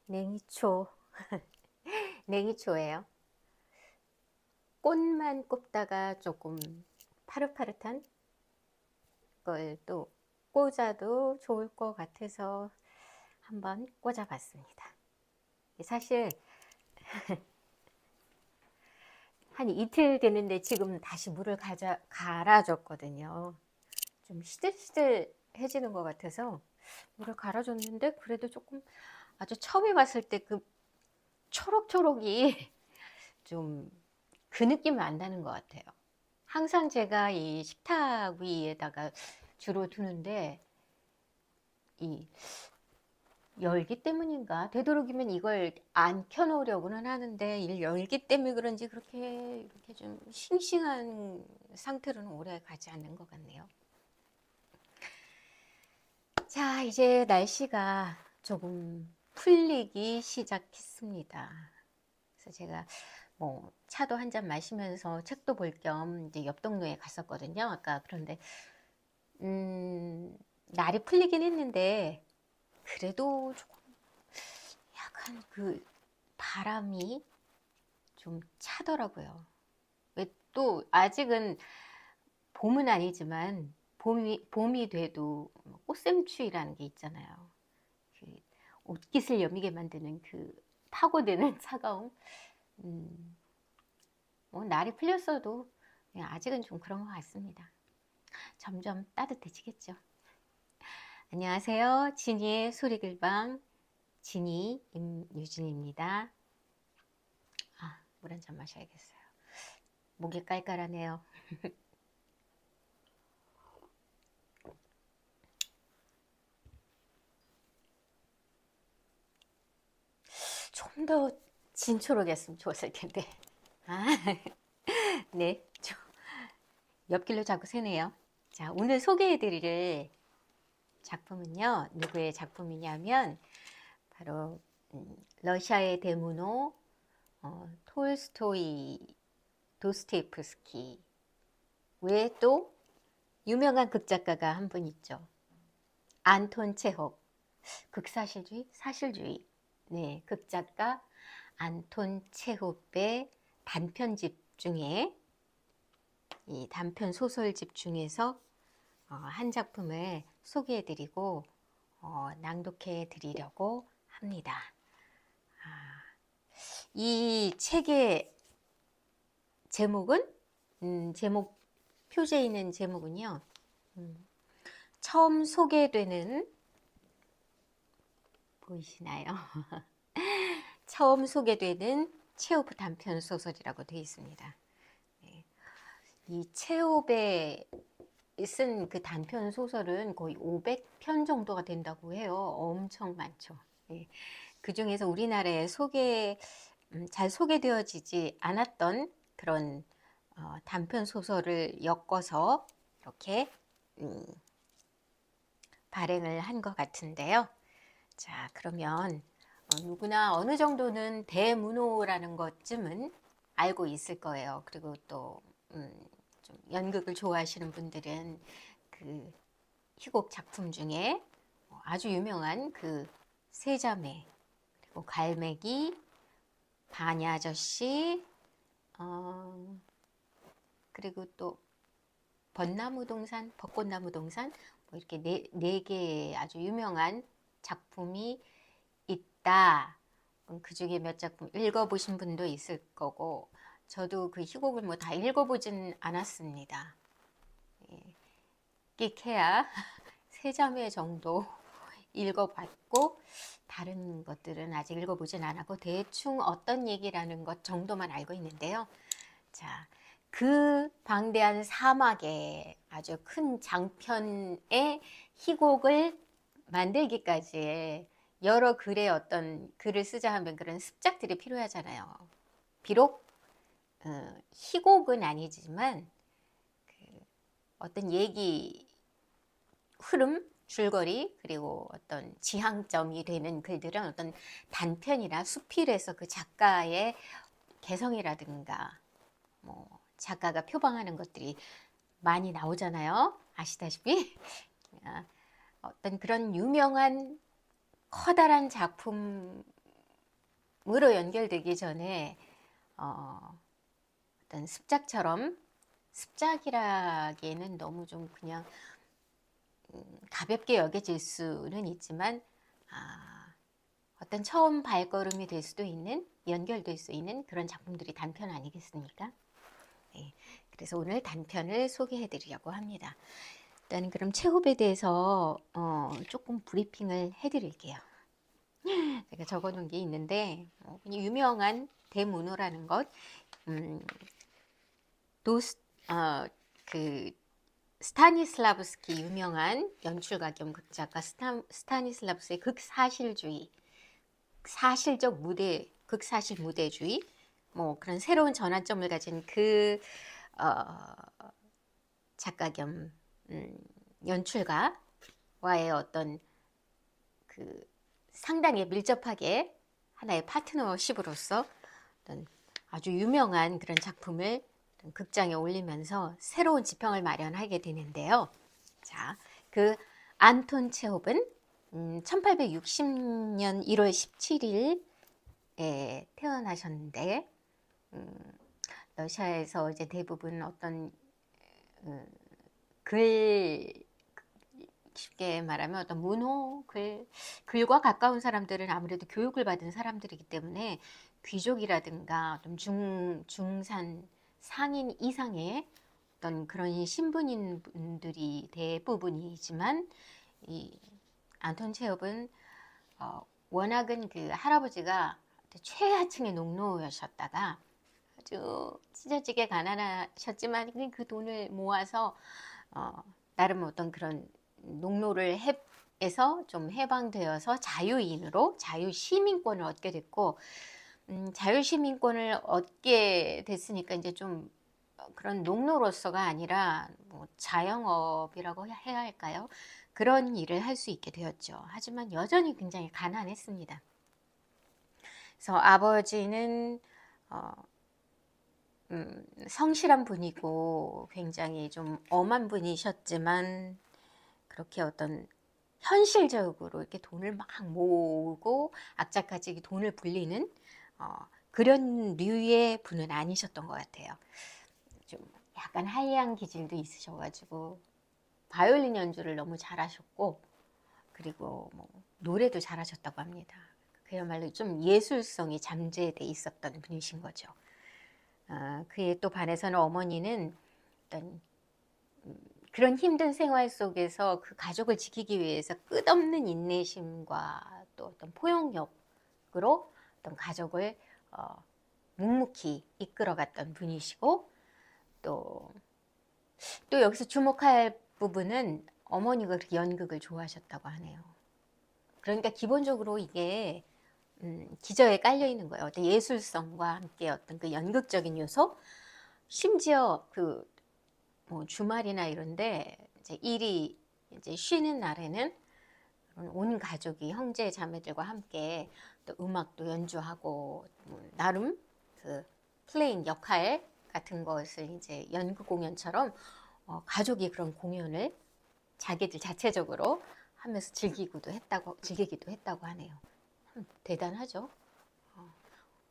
냉이초. 냉이초예요. 꽃만 꼽다가 조금 파릇파릇한 걸 또 꽂아도 좋을 것 같아서 한번 꽂아봤습니다. 사실 한 이틀 됐는데 지금 다시 물을 갈아줬거든요. 좀 시들시들해지는 것 같아서 물을 갈아줬는데 그래도 조금 아주 처음에 봤을 때 그 초록초록이 좀 그 느낌은 안 나는 것 같아요. 항상 제가 이 식탁 위에다가 주로 두는데 이 열기 때문인가? 되도록이면 이걸 안 켜놓으려고는 하는데 이 열기 때문에 그런지 그렇게 이렇게 좀 싱싱한 상태로는 오래 가지 않는 것 같네요. 자, 이제 날씨가 조금 풀리기 시작했습니다. 그래서 제가 뭐 차도 한 잔 마시면서 책도 볼 겸 이제 옆 동네에 갔었거든요. 아까 그런데 날이 풀리긴 했는데 그래도 조금 약간 그 바람이 좀 차더라고요. 왜 또 아직은 봄은 아니지만 봄이 돼도 꽃샘추위라는 게 있잖아요. 그 옷깃을 여미게 만드는 그 파고드는 차가움. 뭐 날이 풀렸어도 아직은 좀 그런 것 같습니다. 점점 따뜻해지겠죠. 안녕하세요. 진이의 소리글방 진이 임유진입니다. 물 한 잔 마셔야겠어요. 목이 깔깔하네요. 좀 더 진초록이었으면 좋았을 텐데. 네. 옆길로 자꾸 새네요. 자, 오늘 소개해드릴 작품은요. 누구의 작품이냐면 바로 러시아의 대문호 톨스토이 도스토옙스키 외에 또 유명한 극작가가 한 분 있죠. 안톤 체홉. 극사실주의? 사실주의. 네, 극작가 안톤 체홉의 단편집 중에 이 단편 소설집 중에서 한 작품을 소개해드리고 낭독해드리려고 합니다. 이 책의 제목은 제목 표지에 있는 제목은요. 처음 소개되는 보이시나요? 처음 소개되는 체호프 단편 소설이라고 되어 있습니다. 네. 이 체홉의 쓴 그 단편 소설은 거의 500편 정도가 된다고 해요. 엄청 많죠. 네. 그 중에서 우리나라에 잘 소개되어지지 않았던 그런 단편 소설을 엮어서 이렇게 발행을 한 것 같은데요. 자, 그러면 누구나 어느 정도는 대문호라는 것쯤은 알고 있을 거예요. 그리고 또 좀 연극을 좋아하시는 분들은 그 희곡 작품 중에 아주 유명한 그 세자매, 그리고 갈매기, 반야아저씨, 그리고 또 벚나무동산, 벚꽃나무동산 뭐 이렇게 네 개의 아주 유명한 작품이 있다. 그 중에 몇 작품 읽어보신 분도 있을 거고 저도 그 희곡을 뭐 다 읽어보진 않았습니다. 끼케야 세자매 정도 읽어봤고 다른 것들은 아직 읽어보진 않았고 대충 어떤 얘기라는 것 정도만 알고 있는데요. 자, 그 방대한 사막에 아주 큰 장편의 희곡을 만들기까지의 여러 글의 어떤 글을 쓰자 하면 그런 습작들이 필요하잖아요. 비록 희곡은 아니지만 그 어떤 얘기 흐름, 줄거리 그리고 어떤 지향점이 되는 글들은 어떤 단편이나 수필에서 그 작가의 개성이라든가 뭐 작가가 표방하는 것들이 많이 나오잖아요. 아시다시피 어떤 그런 유명한 커다란 작품을 연결되기 전에 어떤 습작처럼, 습작이라기에는 너무 좀 그냥 가볍게 여겨질 수는 있지만 어떤 처음 발걸음이 될 수도 있는, 연결될 수 있는 그런 작품들이 단편 아니겠습니까? 네, 그래서 오늘 단편을 소개해 드리려고 합니다. 일단 그럼 체홉에 대해서 조금 브리핑을 해 드릴게요. 제가 적어 놓은 게 있는데 그냥 유명한 대문호라는 것, 그 스타니슬라브스키, 유명한 연출가 겸 극작가 스타니슬라브스의 극사실주의, 사실적 무대, 극사실 무대주의, 뭐 그런 새로운 전환점을 가진 그 작가 겸 연출가와의 어떤 그 상당히 밀접하게 하나의 파트너십으로서 어떤 아주 유명한 그런 작품을 극장에 올리면서 새로운 지평을 마련하게 되는데요. 자, 그 안톤 체홉은 1860년 1월 17일에 태어나셨는데 러시아에서 이제 대부분 어떤 글, 쉽게 말하면 어떤 문호, 글과 가까운 사람들은 아무래도 교육을 받은 사람들이기 때문에 귀족이라든가 어떤 중산 상인 이상의 어떤 그런 신분인 분들이 대부분이지만 이 안톤 체홉은 워낙은 그 할아버지가 최하층의 농노였었다가 아주 찢어지게 가난하셨지만 그 돈을 모아서 나름 어떤 그런 농노를 해서 좀 해방되어서 자유인으로 자유시민권을 얻게 됐고 자유시민권을 얻게 됐으니까 이제 좀 그런 농노로서가 아니라 뭐 자영업이라고 해야 할까요? 그런 일을 할 수 있게 되었죠. 하지만 여전히 굉장히 가난했습니다. 그래서 아버지는 성실한 분이고 굉장히 좀 엄한 분이셨지만 그렇게 어떤 현실적으로 이렇게 돈을 막 모으고 악착같이 돈을 불리는 그런 류의 분은 아니셨던 것 같아요. 좀 약간 하이한 기질도 있으셔가지고 바이올린 연주를 너무 잘하셨고 그리고 뭐 노래도 잘하셨다고 합니다. 그야말로 좀 예술성이 잠재돼 있었던 분이신 거죠. 그에 또 반해서는 어머니는 어떤 그런 힘든 생활 속에서 그 가족을 지키기 위해서 끝없는 인내심과 또 어떤 포용력으로 어떤 가족을 묵묵히 이끌어갔던 분이시고 또 여기서 주목할 부분은 어머니가 그렇게 연극을 좋아하셨다고 하네요. 그러니까 기본적으로 이게 기저에 깔려 있는 거예요. 어떤 예술성과 함께 어떤 그 연극적인 요소, 심지어 그 뭐 주말이나 이런데 이제 일이 이제 쉬는 날에는 온 가족이 형제 자매들과 함께 또 음악도 연주하고 나름 그 플레잉 역할 같은 것을 이제 연극 공연처럼 가족이 그런 공연을 자기들 자체적으로 하면서 즐기기도 했다고 하네요. 대단하죠.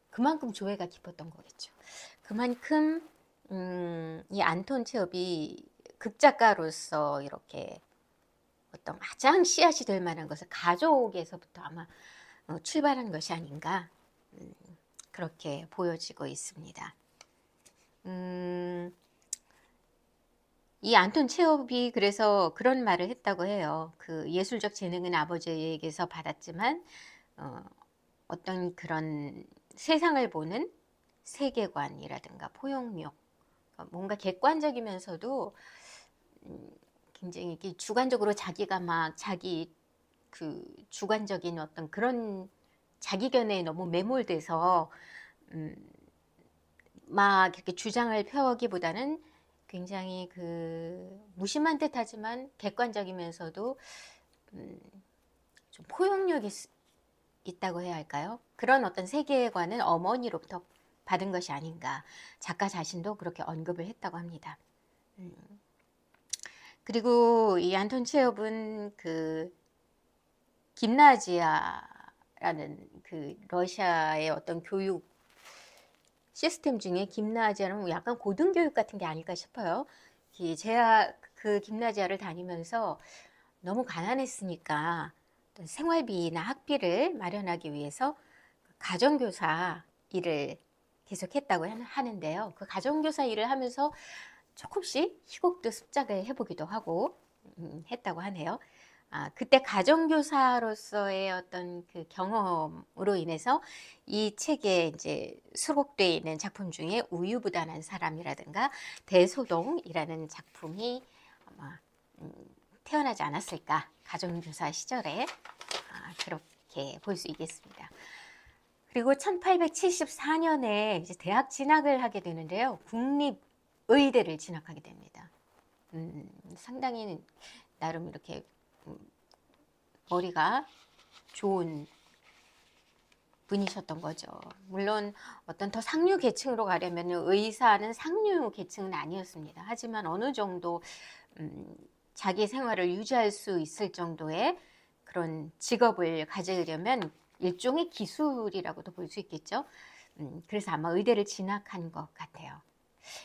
그만큼 조예가 깊었던 거겠죠. 그만큼 이 안톤 체홉이 극작가로서 이렇게 어떤 가장 씨앗이 될 만한 것을 가족에서부터 아마 출발한 것이 아닌가 그렇게 보여지고 있습니다. 이 안톤 체홉이 그래서 그런 말을 했다고 해요. 그 예술적 재능은 아버지에게서 받았지만 어떤 그런 세상을 보는 세계관이라든가 포용력, 뭔가 객관적이면서도 굉장히 주관적으로 자기가 막 자기 그 주관적인 어떤 그런 자기견에 너무 매몰돼서 막 이렇게 주장을 펴기보다는 굉장히 그 무심한 듯하지만 객관적이면서도 좀 포용력이 있다고 해야 할까요? 그런 어떤 세계관은 어머니로부터 받은 것이 아닌가. 작가 자신도 그렇게 언급을 했다고 합니다. 그리고 이 안톤 체홉은 그 김나지아 그 러시아의 어떤 교육 시스템 중에 김나지아는 약간 고등교육 같은 게 아닐까 싶어요. 제가 그 김나지아를 다니면서 너무 가난했으니까 생활비나 학비를 마련하기 위해서 가정교사 일을 계속했다고 하는데요. 그 가정교사 일을 하면서 조금씩 희곡도 습작을 해보기도 하고 했다고 하네요. 그때 가정교사로서의 어떤 그 경험으로 인해서 이 책에 이제 수록되어 있는 작품 중에 우유부단한 사람이라든가 대소동이라는 작품이 아마 태어나지 않았을까, 가정교사 시절에 그렇게 볼 수 있겠습니다. 그리고 1874년에 이제 대학 진학을 하게 되는데요. 국립의대를 진학하게 됩니다. 상당히 나름 이렇게 머리가 좋은 분이셨던 거죠. 물론 어떤 더 상류 계층으로 가려면 의사는 상류 계층은 아니었습니다. 하지만 어느 정도 자기 생활을 유지할 수 있을 정도의 그런 직업을 가지려면 일종의 기술이라고도 볼 수 있겠죠. 그래서 아마 의대를 진학한 것 같아요.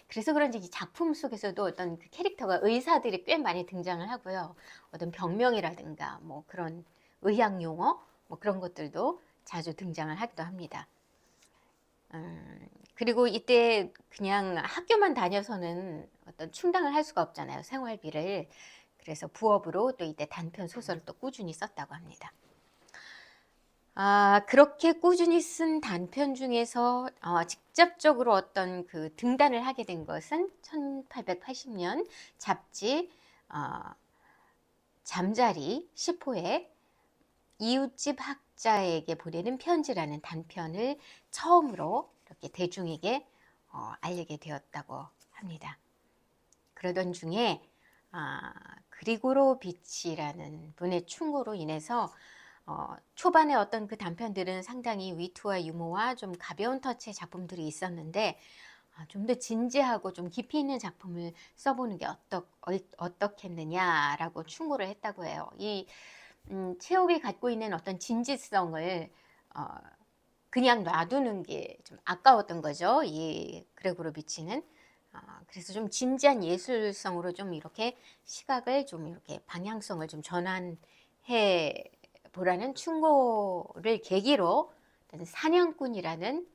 그래서 그런지 이 작품 속에서도 어떤 그 캐릭터가 의사들이 꽤 많이 등장을 하고요. 어떤 병명이라든가 뭐 그런 의학 용어 뭐 그런 것들도 자주 등장을 하기도 합니다. 그리고 이때 그냥 학교만 다녀서는 어떤 충당을 할 수가 없잖아요. 생활비를. 그래서 부업으로 또 이때 단편 소설을 또 꾸준히 썼다고 합니다. 그렇게 꾸준히 쓴 단편 중에서 직접적으로 어떤 그 등단을 하게 된 것은 1880년 잡지 잠자리 10호에 이웃집 학자에게 보내는 편지라는 단편을 처음으로 이렇게 대중에게 알리게 되었다고 합니다. 그러던 중에 그리고로비치라는 분의 충고로 인해서 초반에 어떤 그 단편들은 상당히 위트와 유머와 좀 가벼운 터치의 작품들이 있었는데 좀 더 진지하고 좀 깊이 있는 작품을 써보는 게 어떻겠느냐라고 충고를 했다고 해요. 이 체홉이 갖고 있는 어떤 진지성을 그냥 놔두는 게 좀 아까웠던 거죠. 이 그레고로비치는. 그래서 좀 진지한 예술성으로 좀 이렇게 시각을 좀 이렇게 방향성을 좀 전환해 보라는 충고를 계기로 사냥꾼이라는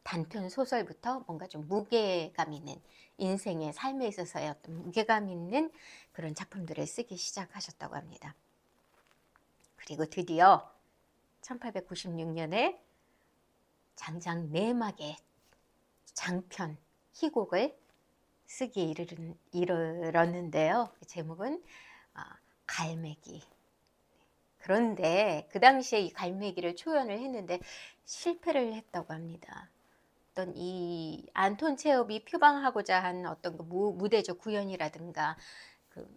단편 소설부터 뭔가 좀 무게감 있는 인생의 삶에 있어서의 어떤 무게감 있는 그런 작품들을 쓰기 시작하셨다고 합니다. 그리고 드디어 1896년에 장장 4막의 장편 희곡을 쓰기에 이르렀는데요. 그 제목은 갈매기. 그런데 그 당시에 이 갈매기를 초연을 했는데 실패를 했다고 합니다. 어떤 이 안톤 체홉이 표방하고자 한 어떤 그 무대적 구현이라든가 그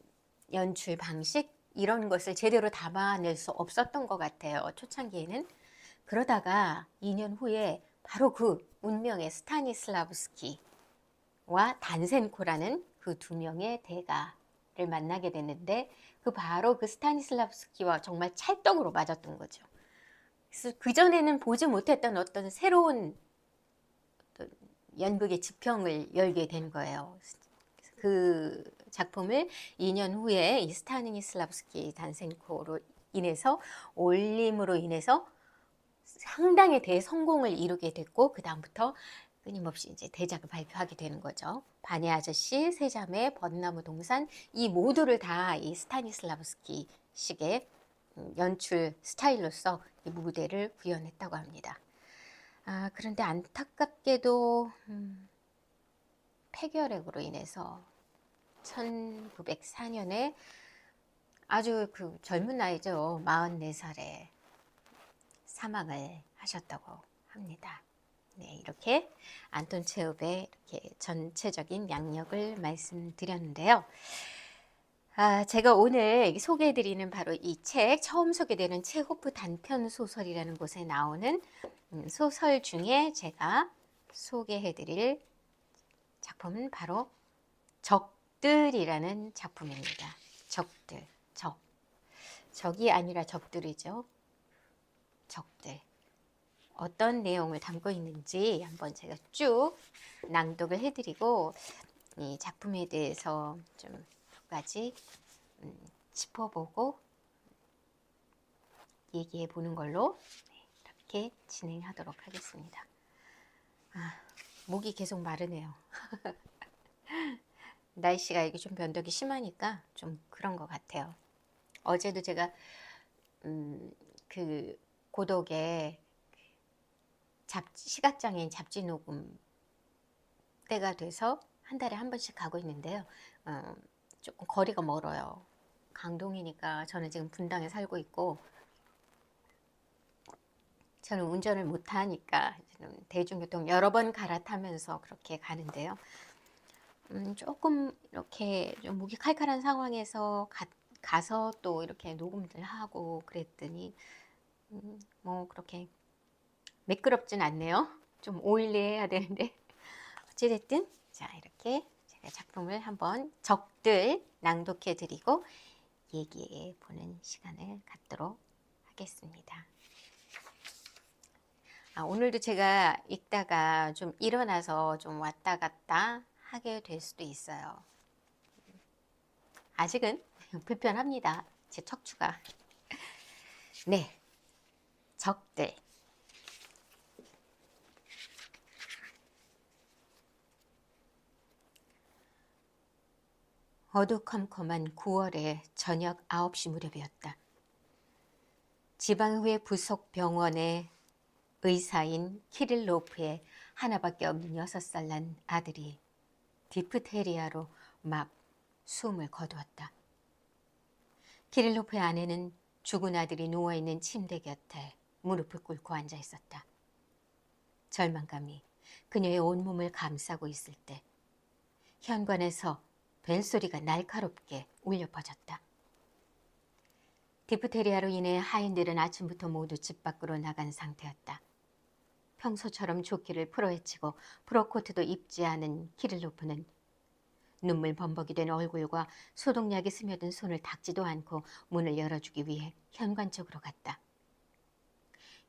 연출 방식 이런 것을 제대로 담아낼 수 없었던 것 같아요. 초창기에는. 그러다가 2년 후에 바로 그 운명의 스타니슬라브스키와 단센코라는 그 2명의 대가를 만나게 됐는데 바로 그 스타니슬라브스키와 정말 찰떡으로 맞았던 거죠. 그래서 그전에는 보지 못했던 어떤 새로운 어떤 연극의 지평을 열게 된 거예요. 그 작품을 2년 후에 이 스타니슬라브스키 단센코로 인해서 올림으로 인해서 상당히 대성공을 이루게 됐고 그 다음부터 끊임없이 이제 대작을 발표하게 되는 거죠. 반의 아저씨, 세자매, 벚나무 동산 이 모두를 다 이 스타니슬라브스키 식의 연출 스타일로서 이 무대를 구현했다고 합니다. 그런데 안타깝게도 폐결핵으로 인해서 1904년에 아주 그 젊은 나이죠. 44살에 사망을 하셨다고 합니다. 네, 이렇게 안톤 체홉의 이렇게 전체적인 양력을 말씀드렸는데요. 제가 오늘 소개해드리는 바로 이 책, 처음 소개되는 체호프 단편 소설이라는 곳에 나오는 소설 중에 제가 소개해드릴 작품은 바로 적들이라는 작품입니다. 적들, 적이 아니라 적들이죠. 적들 어떤 내용을 담고 있는지 한번 제가 쭉 낭독을 해드리고 이 작품에 대해서 좀 몇 가지 짚어보고 얘기해 보는 걸로 이렇게 진행하도록 하겠습니다. 목이 계속 마르네요. 날씨가 이게 좀 변덕이 심하니까 좀 그런 것 같아요. 어제도 제가 그 고독에 시각장애인 잡지 녹음 때가 돼서 한 달에 한 번씩 가고 있는데요. 조금 거리가 멀어요. 강동이니까 저는 지금 분당에 살고 있고 저는 운전을 못하니까 대중교통 여러 번 갈아타면서 그렇게 가는데요. 조금 이렇게 좀 목이 칼칼한 상황에서 가서 또 이렇게 녹음들 하고 그랬더니 뭐 그렇게 매끄럽진 않네요. 좀 오일리 해야 되는데 어찌됐든 자 이렇게 제가 작품을 한번 적들 낭독해 드리고 얘기해 보는 시간을 갖도록 하겠습니다. 오늘도 제가 읽다가 좀 일어나서 좀 왔다 갔다 하게 될 수도 있어요. 아직은 불편합니다. 제 척추가. 네, 적들. 어두컴컴한 9월의 저녁 9시 무렵이었다. 지방의회 부속 병원의 의사인 키릴로프의 하나밖에 없는 6살 난 아들이 디프테리아로 막 숨을 거두었다. 키릴로프의 아내는 죽은 아들이 누워있는 침대 곁에 무릎을 꿇고 앉아 있었다. 절망감이 그녀의 온몸을 감싸고 있을 때 현관에서 벨소리가 날카롭게 울려 퍼졌다. 디프테리아로 인해 하인들은 아침부터 모두 집 밖으로 나간 상태였다. 평소처럼 조끼를 풀어헤치고 프로코트도 입지 않은 키릴로프는 눈물 범벅이 된 얼굴과 소독약이 스며든 손을 닦지도 않고 문을 열어주기 위해 현관 쪽으로 갔다.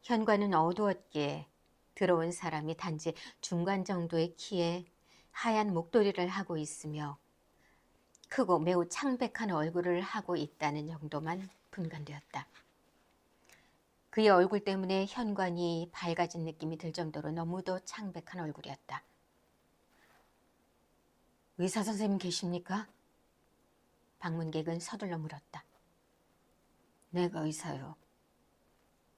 현관은 어두웠기에 들어온 사람이 단지 중간 정도의 키에 하얀 목도리를 하고 있으며 크고 매우 창백한 얼굴을 하고 있다는 정도만 분간되었다. 그의 얼굴 때문에 현관이 밝아진 느낌이 들 정도로 너무도 창백한 얼굴이었다. 의사 선생님 계십니까? 방문객은 서둘러 물었다. 내가 의사요.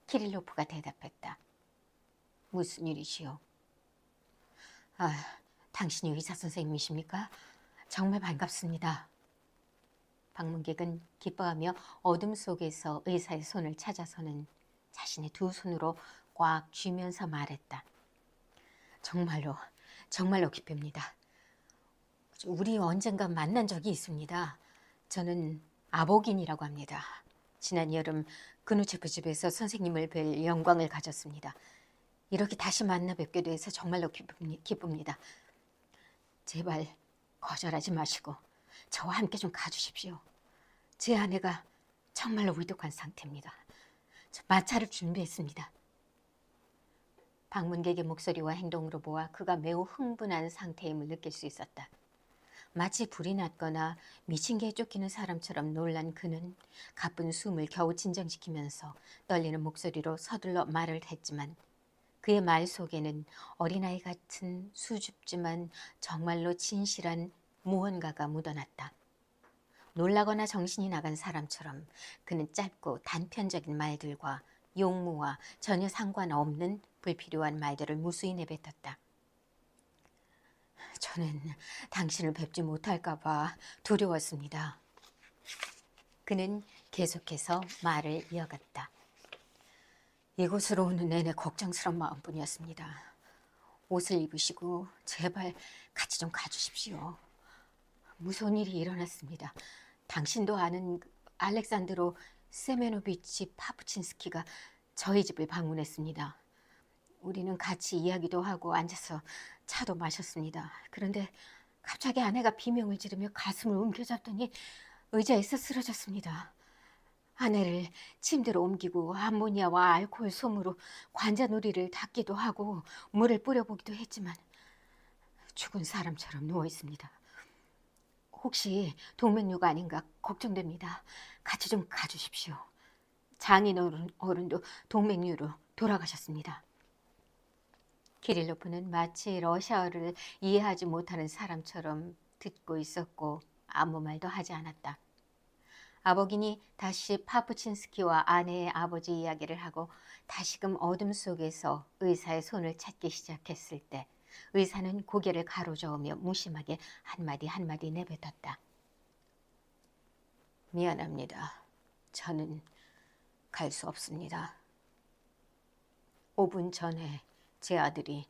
키릴로프가 대답했다. 무슨 일이시오? 당신이 의사 선생님이십니까? 정말 반갑습니다. 방문객은 기뻐하며 어둠 속에서 의사의 손을 찾아서는 자신의 두 손으로 꽉 쥐면서 말했다. 정말로 기쁩니다. 우리 언젠가 만난 적이 있습니다. 저는 아보긴이라고 합니다. 지난 여름 그누체프 집에서 선생님을 뵐 영광을 가졌습니다. 이렇게 다시 만나 뵙게 돼서 정말로 기쁩니다. 제발 거절하지 마시고 저와 함께 좀 가주십시오. 제 아내가 정말로 위독한 상태입니다. 저 마차를 준비했습니다. 방문객의 목소리와 행동으로 보아 그가 매우 흥분한 상태임을 느낄 수 있었다. 마치 불이 났거나 미친 개에 쫓기는 사람처럼 놀란 그는 가쁜 숨을 겨우 진정시키면서 떨리는 목소리로 서둘러 말을 했지만 그의 말 속에는 어린아이 같은 수줍지만 정말로 진실한 무언가가 묻어났다. 놀라거나 정신이 나간 사람처럼 그는 짧고 단편적인 말들과 용무와 전혀 상관없는 불필요한 말들을 무수히 내뱉었다. 저는 당신을 뵙지 못할까 봐 두려웠습니다. 그는 계속해서 말을 이어갔다. 이곳으로 오는 내내 걱정스러운 마음뿐이었습니다. 옷을 입으시고 제발 같이 좀 가주십시오. 무서운 일이 일어났습니다. 당신도 아는 알렉산드로 세메노비치 파프친스키가 저희 집을 방문했습니다. 우리는 같이 이야기도 하고 앉아서 차도 마셨습니다. 그런데 갑자기 아내가 비명을 지르며 가슴을 움켜잡더니 의자에서 쓰러졌습니다. 아내를 침대로 옮기고 암모니아와 알코올 솜으로 관자놀이를 닦기도 하고 물을 뿌려보기도 했지만 죽은 사람처럼 누워 있습니다. 혹시 동맥류가 아닌가 걱정됩니다. 같이 좀 가주십시오. 장인 어른도 동맥류로 돌아가셨습니다. 키릴로프는 마치 러시아어를 이해하지 못하는 사람처럼 듣고 있었고 아무 말도 하지 않았다. 아버긴이 다시 파프친스키와 아내의 아버지 이야기를 하고 다시금 어둠 속에서 의사의 손을 찾기 시작했을 때 의사는 고개를 가로저으며 무심하게 한마디 한마디 내뱉었다. 미안합니다. 저는 갈 수 없습니다. 5분 전에 제 아들이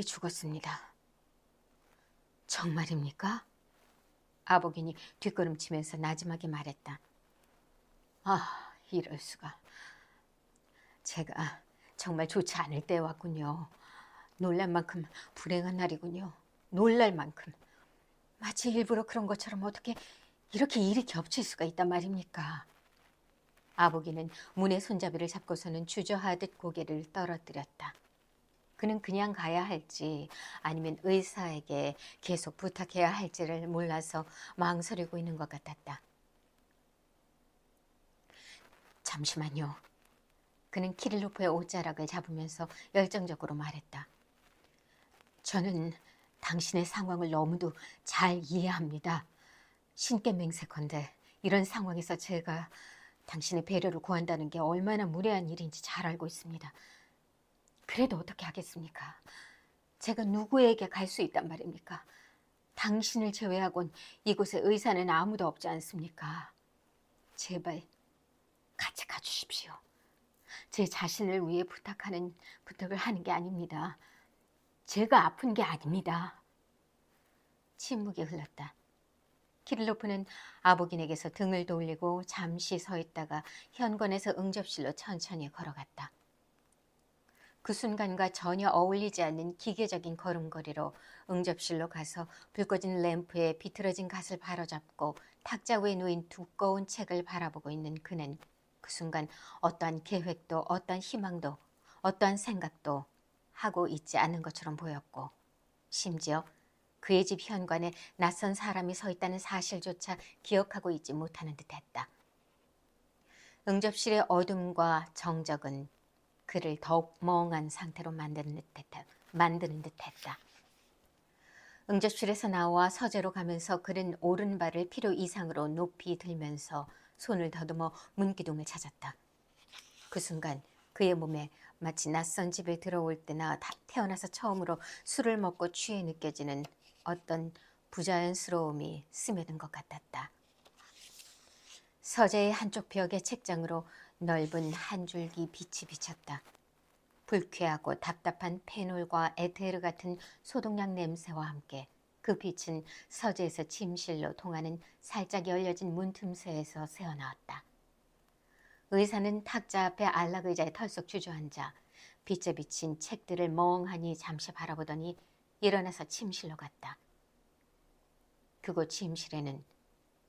죽었습니다. 정말입니까? 아버긴이 뒷걸음치면서 나지막이 말했다. 아, 이럴 수가. 제가 정말 좋지 않을 때에 왔군요. 놀랄 만큼 불행한 날이군요. 놀랄 만큼. 마치 일부러 그런 것처럼 어떻게 이렇게 일이 겹칠 수가 있단 말입니까? 아버기는 문의 손잡이를 잡고서는 주저하듯 고개를 떨어뜨렸다. 그는 그냥 가야 할지 아니면 의사에게 계속 부탁해야 할지를 몰라서 망설이고 있는 것 같았다. 잠시만요. 그는 키릴로프의 옷자락을 잡으면서 열정적으로 말했다. 저는 당신의 상황을 너무도 잘 이해합니다. 신께 맹세컨대 이런 상황에서 제가 당신의 배려를 구한다는 게 얼마나 무례한 일인지 잘 알고 있습니다. 그래도 어떻게 하겠습니까? 제가 누구에게 갈 수 있단 말입니까? 당신을 제외하곤 이곳에 의사는 아무도 없지 않습니까? 제발 같이 가주십시오. 제 자신을 위해 부탁을 하는 게 아닙니다. 제가 아픈 게 아닙니다. 침묵이 흘렀다. 키릴로프는 아보긴에게서 등을 돌리고 잠시 서 있다가 현관에서 응접실로 천천히 걸어갔다. 그 순간과 전혀 어울리지 않는 기계적인 걸음걸이로 응접실로 가서 불 꺼진 램프에 비틀어진 갓을 바로잡고 탁자 위에 놓인 두꺼운 책을 바라보고 있는 그는 그 순간 어떠한 계획도 어떠한 희망도 어떠한 생각도 하고 있지 않는 것처럼 보였고 심지어 그의 집 현관에 낯선 사람이 서 있다는 사실조차 기억하고 있지 못하는 듯했다. 응접실의 어둠과 정적은 그를 더욱 멍한 상태로 만드는 듯했다. 응접실에서 나와 서재로 가면서 그는 오른발을 필요 이상으로 높이 들면서 손을 더듬어 문기둥을 찾았다. 그 순간 그의 몸에 마치 낯선 집에 들어올 때나 태어나서 처음으로 술을 먹고 취해 느껴지는 어떤 부자연스러움이 스며든 것 같았다. 서재의 한쪽 벽의 책장으로 넓은 한 줄기 빛이 비쳤다. 불쾌하고 답답한 페놀과 에테르 같은 소독약 냄새와 함께 그 빛은 서재에서 침실로 통하는 살짝 열려진 문틈새에서 새어나왔다. 의사는 탁자 앞에 안락의자에 털썩 주저앉아 빛에 비친 책들을 멍하니 잠시 바라보더니 일어나서 침실로 갔다. 그곳 침실에는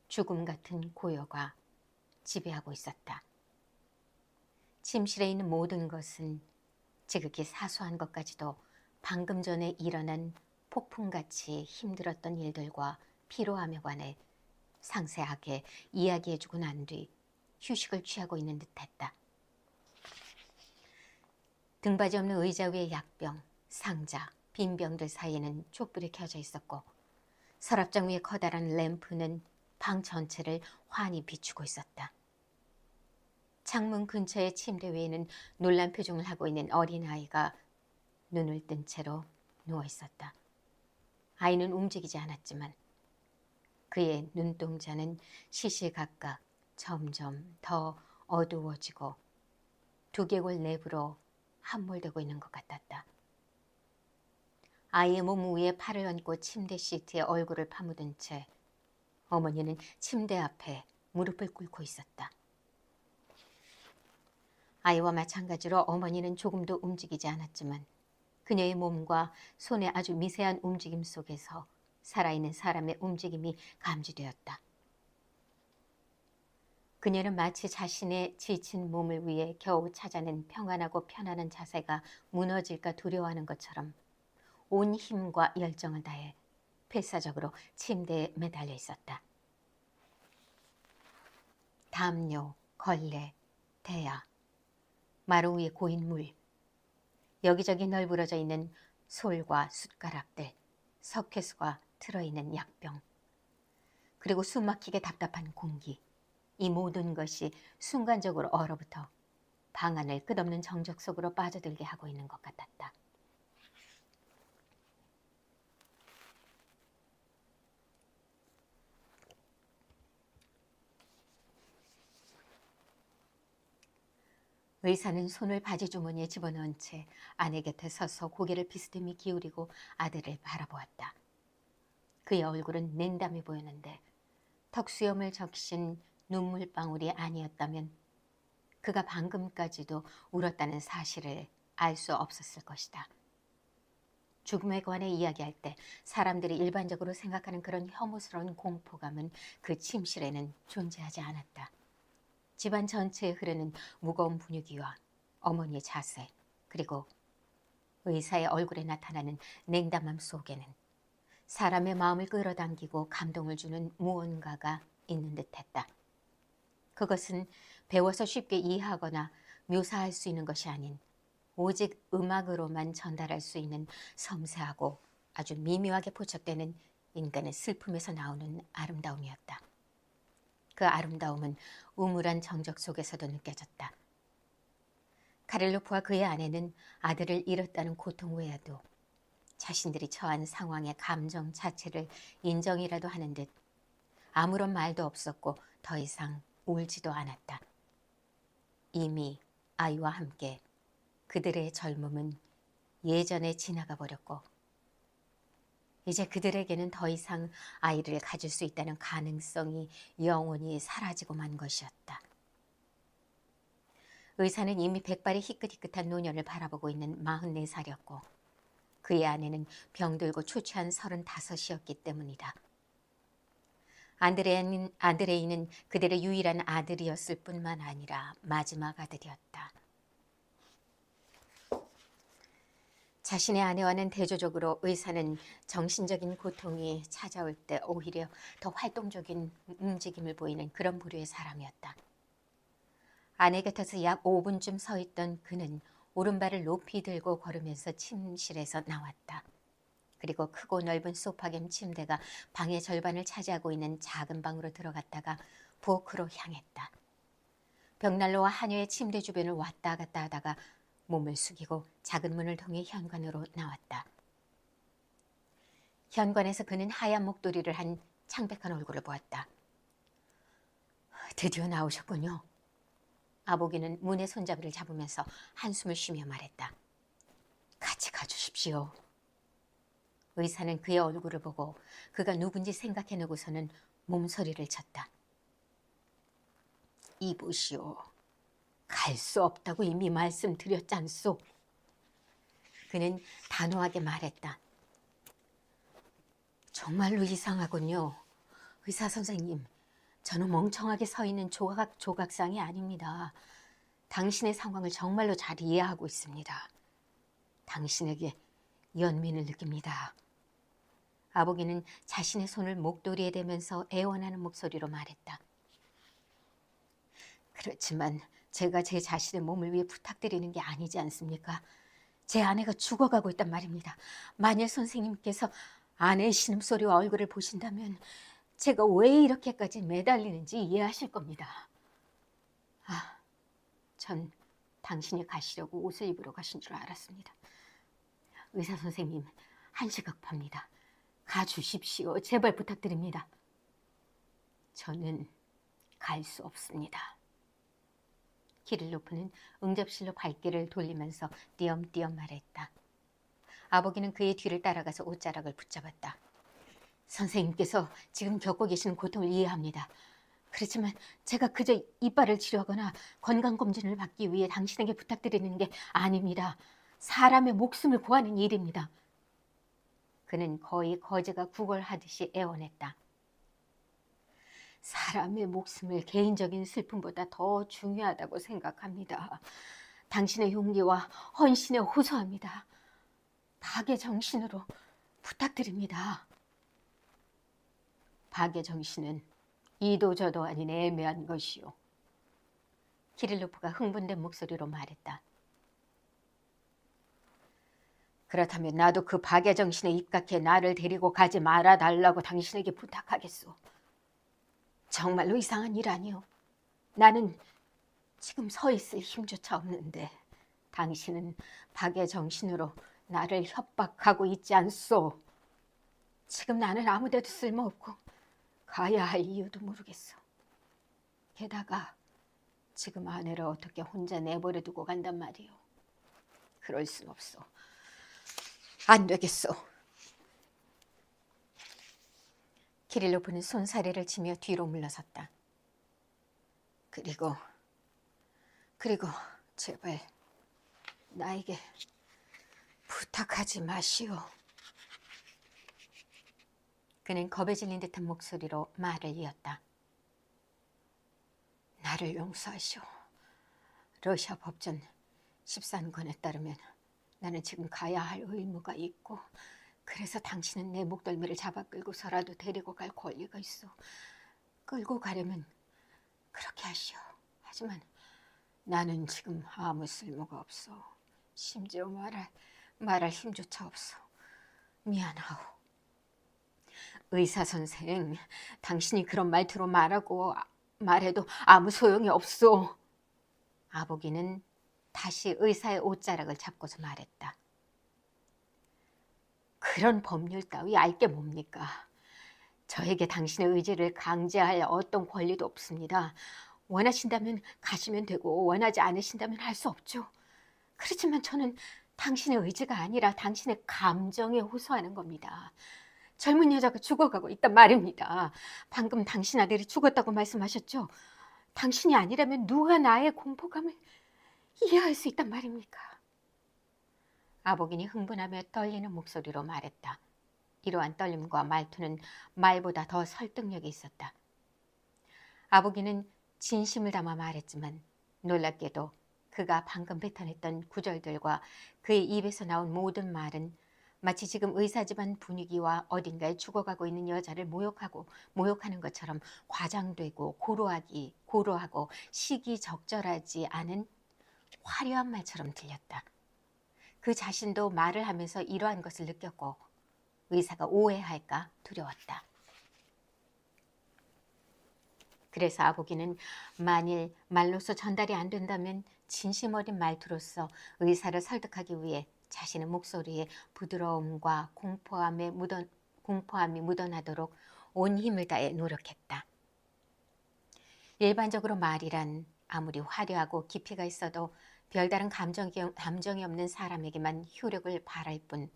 죽음 같은 고요가 지배하고 있었다. 침실에 있는 모든 것은 지극히 사소한 것까지도 방금 전에 일어난 폭풍같이 힘들었던 일들과 피로함에 관해 상세하게 이야기해주고 난 뒤 휴식을 취하고 있는 듯했다. 등받이 없는 의자 위에 약병, 상자, 빈 병들 사이에는 촛불이 켜져 있었고 서랍장 위에 커다란 램프는 방 전체를 환히 비추고 있었다. 창문 근처의 침대 위에는 놀란 표정을 하고 있는 어린아이가 눈을 뜬 채로 누워 있었다. 아이는 움직이지 않았지만 그의 눈동자는 시시각각 점점 더 어두워지고 두개골 내부로 함몰되고 있는 것 같았다. 아이의 몸 위에 팔을 얹고 침대 시트에 얼굴을 파묻은 채 어머니는 침대 앞에 무릎을 꿇고 있었다. 아이와 마찬가지로 어머니는 조금도 움직이지 않았지만 그녀의 몸과 손의 아주 미세한 움직임 속에서 살아있는 사람의 움직임이 감지되었다. 그녀는 마치 자신의 지친 몸을 위해 겨우 찾아낸 평안하고 편안한 자세가 무너질까 두려워하는 것처럼 온 힘과 열정을 다해 필사적으로 침대에 매달려 있었다. 담요, 걸레, 대야, 마루 위에 고인 물, 여기저기 널브러져 있는 솔과 숟가락들, 석회수가 들어있는 약병, 그리고 숨막히게 답답한 공기, 이 모든 것이 순간적으로 얼어붙어 방 안을 끝없는 정적 속으로 빠져들게 하고 있는 것 같았다. 의사는 손을 바지 주머니에 집어넣은 채 아내 곁에 서서 고개를 비스듬히 기울이고 아들을 바라보았다. 그의 얼굴은 냉담해 보였는데 턱수염을 적신 눈물방울이 아니었다면 그가 방금까지도 울었다는 사실을 알 수 없었을 것이다. 죽음에 관해 이야기할 때 사람들이 일반적으로 생각하는 그런 혐오스러운 공포감은 그 침실에는 존재하지 않았다. 집안 전체에 흐르는 무거운 분위기와 어머니의 자세, 그리고 의사의 얼굴에 나타나는 냉담함 속에는 사람의 마음을 끌어당기고 감동을 주는 무언가가 있는 듯했다. 그것은 배워서 쉽게 이해하거나 묘사할 수 있는 것이 아닌 오직 음악으로만 전달할 수 있는 섬세하고 아주 미묘하게 포착되는 인간의 슬픔에서 나오는 아름다움이었다. 그 아름다움은 우물한 정적 속에서도 느껴졌다. 카를로프와 그의 아내는 아들을 잃었다는 고통 외에도 자신들이 처한 상황의 감정 자체를 인정이라도 하는 듯 아무런 말도 없었고 더 이상 울지도 않았다. 이미 아이와 함께 그들의 젊음은 예전에 지나가 버렸고 이제 그들에게는 더 이상 아이를 가질 수 있다는 가능성이 영원히 사라지고 만 것이었다. 의사는 이미 백발의 희끗희끗한 노년을 바라보고 있는 44살이었고 그의 아내는 병들고 초췌한 35이었기 때문이다. 안드레이는 그들의 유일한 아들이었을 뿐만 아니라 마지막 아들이었다. 자신의 아내와는 대조적으로 의사는 정신적인 고통이 찾아올 때 오히려 더 활동적인 움직임을 보이는 그런 부류의 사람이었다. 아내 곁에서 약 5분쯤 서 있던 그는 오른발을 높이 들고 걸으면서 침실에서 나왔다. 그리고 크고 넓은 소파 겸 침대가 방의 절반을 차지하고 있는 작은 방으로 들어갔다가 부엌으로 향했다. 벽난로와 한여의 침대 주변을 왔다 갔다 하다가 몸을 숙이고 작은 문을 통해 현관으로 나왔다. 현관에서 그는 하얀 목도리를 한 창백한 얼굴을 보았다. 드디어 나오셨군요. 아보기는 문의 손잡이를 잡으면서 한숨을 쉬며 말했다. 같이 가주십시오. 의사는 그의 얼굴을 보고 그가 누군지 생각해내고서는 몸소리를 쳤다. 이보시오. 갈 수 없다고 이미 말씀드렸잖소. 그는 단호하게 말했다. 정말로 이상하군요. 의사 선생님, 저는 멍청하게 서 있는 조각상이 아닙니다. 당신의 상황을 정말로 잘 이해하고 있습니다. 당신에게 연민을 느낍니다. 아보기는 자신의 손을 목도리에 대면서 애원하는 목소리로 말했다. 그렇지만 제가 제 자신의 몸을 위해 부탁드리는 게 아니지 않습니까? 제 아내가 죽어가고 있단 말입니다. 만일 선생님께서 아내의 신음소리와 얼굴을 보신다면 제가 왜 이렇게까지 매달리는지 이해하실 겁니다. 아, 전 당신이 가시려고 옷을 입으러 가신 줄 알았습니다. 의사 선생님, 한시 급합니다. 가주십시오. 제발 부탁드립니다. 저는 갈 수 없습니다. 키를로프는 응접실로 발길을 돌리면서 띄엄띄엄 말했다. 아보기는 그의 뒤를 따라가서 옷자락을 붙잡았다. 선생님께서 지금 겪고 계시는 고통을 이해합니다. 그렇지만 제가 그저 이빨을 치료하거나 건강검진을 받기 위해 당신에게 부탁드리는 게 아닙니다. 사람의 목숨을 구하는 일입니다. 그는 거의 거지가 구걸하듯이 애원했다. 사람의 목숨을 개인적인 슬픔보다 더 중요하다고 생각합니다. 당신의 용기와 헌신에 호소합니다. 박의 정신으로 부탁드립니다. 박의 정신은 이도 저도 아닌 애매한 것이요. 키릴로프가 흥분된 목소리로 말했다. 그렇다면 나도 그 박의 정신에 입각해 나를 데리고 가지 말아달라고 당신에게 부탁하겠소. 정말로 이상한 일 아니오. 나는 지금 서 있을 힘조차 없는데 당신은 박의 정신으로 나를 협박하고 있지 않소. 지금 나는 아무데도 쓸모없고 가야 할 이유도 모르겠어. 게다가 지금 아내를 어떻게 혼자 내버려 두고 간단 말이오. 그럴 순 없어. 안 되겠어. 키릴로프는 손사래를 치며 뒤로 물러섰다. 그리고 제발 나에게 부탁하지 마시오. 그는 겁에 질린 듯한 목소리로 말을 이었다. 나를 용서하시오. 러시아 법전 13권에 따르면 나는 지금 가야 할 의무가 있고 그래서 당신은 내 목덜미를 잡아 끌고서라도 데리고 갈 권리가 있어. 끌고 가려면 그렇게 하시오. 하지만 나는 지금 아무 쓸모가 없어. 심지어 말할 힘조차 없어. 미안하오. 의사 선생, 당신이 그런 말투로 말해도 아무 소용이 없소. 아보기는 다시 의사의 옷자락을 잡고서 말했다. 그런 법률 따위 알게 뭡니까? 저에게 당신의 의지를 강제할 어떤 권리도 없습니다. 원하신다면 가시면 되고 원하지 않으신다면 할 수 없죠. 그렇지만 저는 당신의 의지가 아니라 당신의 감정에 호소하는 겁니다. 젊은 여자가 죽어가고 있단 말입니다. 방금 당신 아들이 죽었다고 말씀하셨죠? 당신이 아니라면 누가 나의 공포감을 이해할 수 있단 말입니까? 아보긴이 흥분하며 떨리는 목소리로 말했다. 이러한 떨림과 말투는 말보다 더 설득력이 있었다. 아보긴은 진심을 담아 말했지만 놀랍게도 그가 방금 뱉어냈던 구절들과 그의 입에서 나온 모든 말은 마치 지금 의사 집안 분위기와 어딘가에 죽어가고 있는 여자를 모욕하는 것처럼 과장되고 고루하고 시기적절하지 않은 화려한 말처럼 들렸다. 그 자신도 말을 하면서 이러한 것을 느꼈고 의사가 오해할까 두려웠다. 그래서 아보기는 만일 말로서 전달이 안 된다면 진심 어린 말투로서 의사를 설득하기 위해 자신의 목소리에 부드러움과 공포함이 묻어나도록 온 힘을 다해 노력했다. 일반적으로 말이란 아무리 화려하고 깊이가 있어도 별다른 감정이 없는 사람에게만 효력을 발할 뿐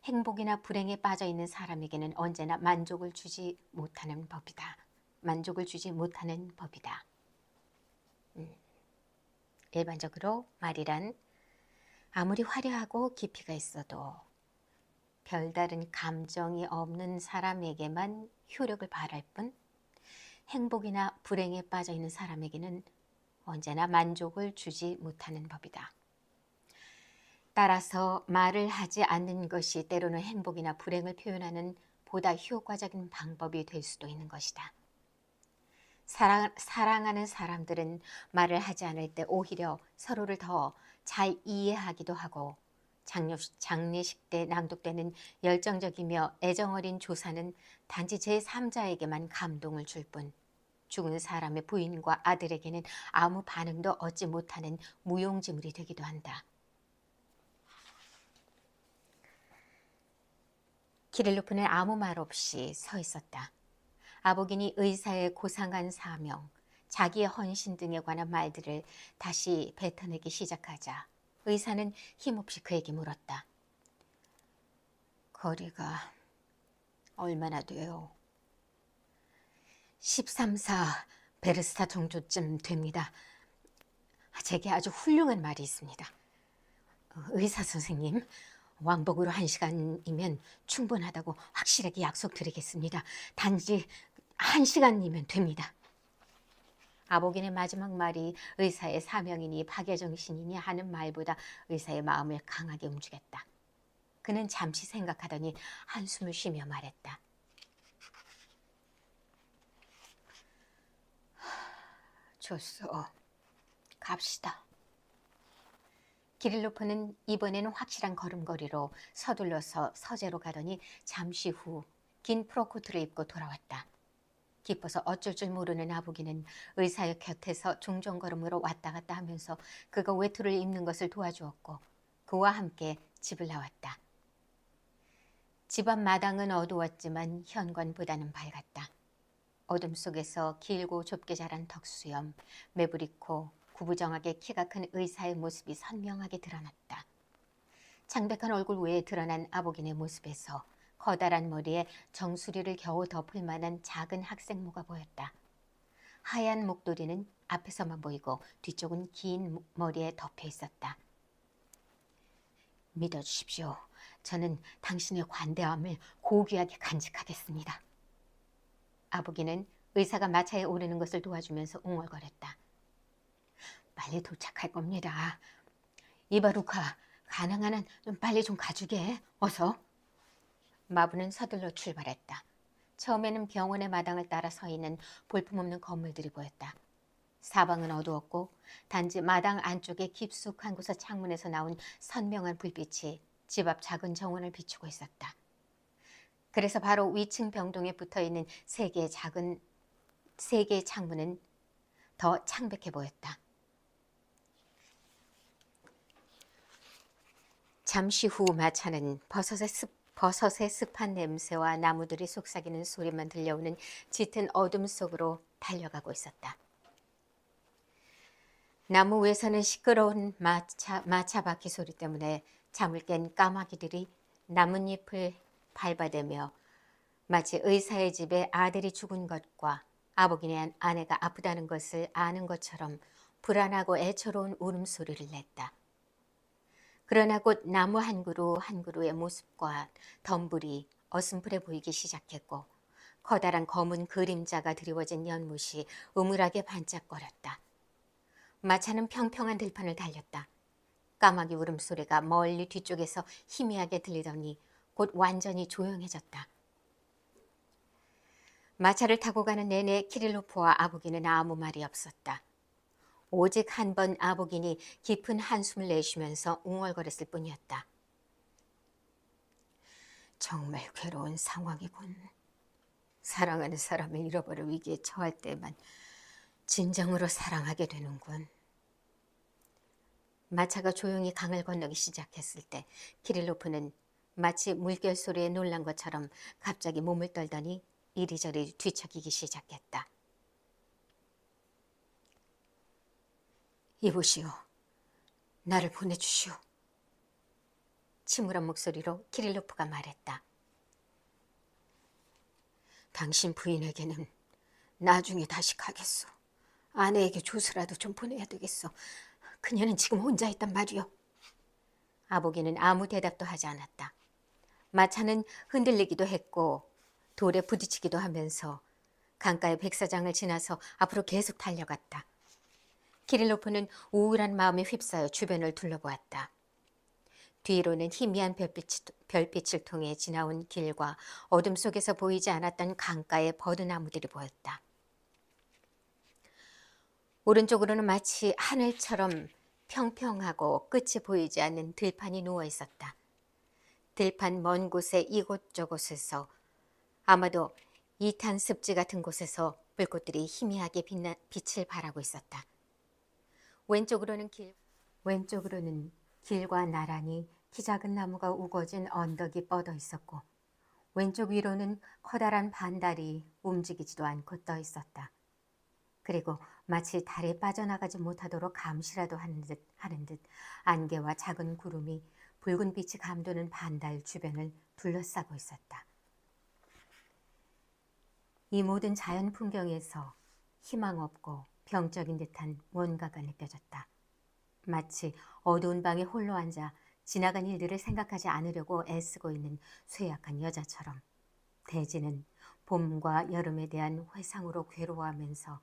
행복이나 불행에 빠져 있는 사람에게는 언제나 만족을 주지 못하는 법이다. 일반적으로 말이란 아무리 화려하고 깊이가 있어도 별다른 감정이 없는 사람에게만 효력을 발할 뿐 행복이나 불행에 빠져 있는 사람에게는 언제나 만족을 주지 못하는 법이다. 따라서 말을 하지 않는 것이 때로는 행복이나 불행을 표현하는 보다 효과적인 방법이 될 수도 있는 것이다. 사랑하는 사람들은 말을 하지 않을 때 오히려 서로를 더 잘 이해하기도 하고 장례식 때 낭독되는 열정적이며 애정어린 조사는 단지 제3자에게만 감동을 줄 뿐 죽은 사람의 부인과 아들에게는 아무 반응도 얻지 못하는 무용지물이 되기도 한다. 키릴로프는 아무 말 없이 서 있었다. 아보긴이 의사의 고상한 사명, 자기의 헌신 등에 관한 말들을 다시 뱉어내기 시작하자 의사는 힘없이 그에게 물었다. 거리가 얼마나 돼요? 13사 베르스타 정도쯤 됩니다. 제게 아주 훌륭한 말이 있습니다. 의사 선생님, 왕복으로 1시간이면 충분하다고 확실하게 약속드리겠습니다. 단지 1시간이면 됩니다. 아보긴의 마지막 말이 의사의 사명이니 파괴정신이니 하는 말보다 의사의 마음을 강하게 움직였다. 그는 잠시 생각하더니 한숨을 쉬며 말했다. 좋소. 갑시다. 기릴로프는 이번에는 확실한 걸음걸이로 서둘러서 서재로 가더니 잠시 후 긴 프로코트를 입고 돌아왔다. 기뻐서 어쩔 줄 모르는 아보기는 의사의 곁에서 종종걸음으로 왔다 갔다 하면서 그가 외투를 입는 것을 도와주었고 그와 함께 집을 나왔다. 집 앞 마당은 어두웠지만 현관보다는 밝았다. 어둠 속에서 길고 좁게 자란 턱수염, 매부리코, 구부정하게 키가 큰 의사의 모습이 선명하게 드러났다. 창백한 얼굴 위에 드러난 아보긴의 모습에서 커다란 머리에 정수리를 겨우 덮을 만한 작은 학생모가 보였다. 하얀 목도리는 앞에서만 보이고 뒤쪽은 긴 머리에 덮여 있었다. 믿어주십시오. 저는 당신의 관대함을 고귀하게 간직하겠습니다. 아보기는 의사가 마차에 오르는 것을 도와주면서 웅얼거렸다. 빨리 도착할 겁니다. 이바루카, 가능한 한 빨리 좀 가주게. 어서. 마부는 서둘러 출발했다. 처음에는 병원의 마당을 따라 서 있는 볼품없는 건물들이 보였다. 사방은 어두웠고 단지 마당 안쪽에 깊숙한 곳의 창문에서 나온 선명한 불빛이 집 앞 작은 정원을 비추고 있었다. 그래서 바로 위층 병동에 붙어있는 세 개의 창문은 더 창백해 보였다. 잠시 후 마차는 버섯의 습한 냄새와 나무들이 속삭이는 소리만 들려오는 짙은 어둠 속으로 달려가고 있었다. 나무 위에서는 시끄러운 마차 바퀴 소리 때문에 잠을 깬 까마귀들이 나뭇잎을 밟아대며 마치 의사의 집에 아들이 죽은 것과 아보긴의 아내가 아프다는 것을 아는 것처럼 불안하고 애처로운 울음소리를 냈다. 그러나 곧 나무 한 그루 한 그루의 모습과 덤불이 어슴푸레 보이기 시작했고 커다란 검은 그림자가 드리워진 연못이 음울하게 반짝거렸다. 마차는 평평한 들판을 달렸다. 까마귀 울음소리가 멀리 뒤쪽에서 희미하게 들리더니 곧 완전히 조용해졌다. 마차를 타고 가는 내내 키릴로프와 아보기는 아무 말이 없었다. 오직 한 번 아보긴이 깊은 한숨을 내쉬면서 웅얼거렸을 뿐이었다. 정말 괴로운 상황이군. 사랑하는 사람을 잃어버릴 위기에 처할 때만 진정으로 사랑하게 되는군. 마차가 조용히 강을 건너기 시작했을 때 키릴로프는 마치 물결 소리에 놀란 것처럼 갑자기 몸을 떨더니 이리저리 뒤척이기 시작했다. 이보시오. 나를 보내주시오. 침울한 목소리로 키릴로프가 말했다. 당신 부인에게는 나중에 다시 가겠소. 아내에게 조서라도 좀 보내야 되겠소. 그녀는 지금 혼자 있단 말이오. 아보기는 아무 대답도 하지 않았다. 마차는 흔들리기도 했고 돌에 부딪히기도 하면서 강가의 백사장을 지나서 앞으로 계속 달려갔다. 키릴로프는 우울한 마음에 휩싸여 주변을 둘러보았다. 뒤로는 희미한 별빛을 통해 지나온 길과 어둠 속에서 보이지 않았던 강가의 버드나무들이 보였다. 오른쪽으로는 마치 하늘처럼 평평하고 끝이 보이지 않는 들판이 누워 있었다. 들판 먼 곳에 이곳저곳에서 아마도 이탄 습지 같은 곳에서 불꽃들이 희미하게 빛을 발하고 있었다. 왼쪽으로는 길과 나란히 키 작은 나무가 우거진 언덕이 뻗어 있었고 왼쪽 위로는 커다란 반달이 움직이지도 않고 떠 있었다. 그리고 마치 달에 빠져나가지 못하도록 감시라도 하는 듯 안개와 작은 구름이 붉은 빛이 감도는 반달 주변을 둘러싸고 있었다. 이 모든 자연 풍경에서 희망 없고 병적인 듯한 뭔가가 느껴졌다. 마치 어두운 방에 홀로 앉아 지나간 일들을 생각하지 않으려고 애쓰고 있는 쇠약한 여자처럼 대지는 봄과 여름에 대한 회상으로 괴로워하면서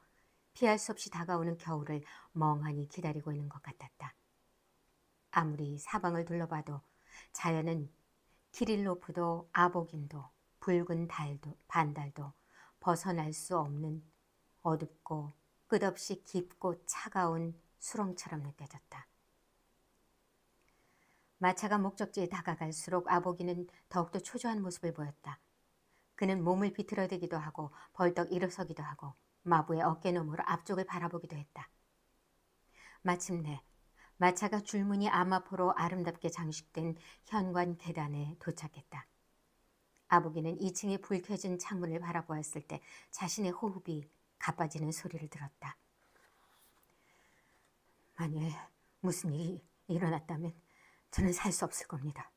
피할 수 없이 다가오는 겨울을 멍하니 기다리고 있는 것 같았다. 아무리 사방을 둘러봐도 자연은 키릴로프도 아보긴도 붉은 달도 반달도 벗어날 수 없는 어둡고 끝없이 깊고 차가운 수렁처럼 느껴졌다. 마차가 목적지에 다가갈수록 아보기는 더욱더 초조한 모습을 보였다. 그는 몸을 비틀어대기도 하고 벌떡 일어서기도 하고 마부의 어깨너머로 앞쪽을 바라보기도 했다. 마침내 마차가 줄무늬 아마포로 아름답게 장식된 현관 계단에 도착했다. 아보기는 2층에 불 켜진 창문을 바라보았을 때 자신의 호흡이 가빠지는 소리를 들었다. 만일 무슨 일이 일어났다면 저는 살 수 없을 겁니다.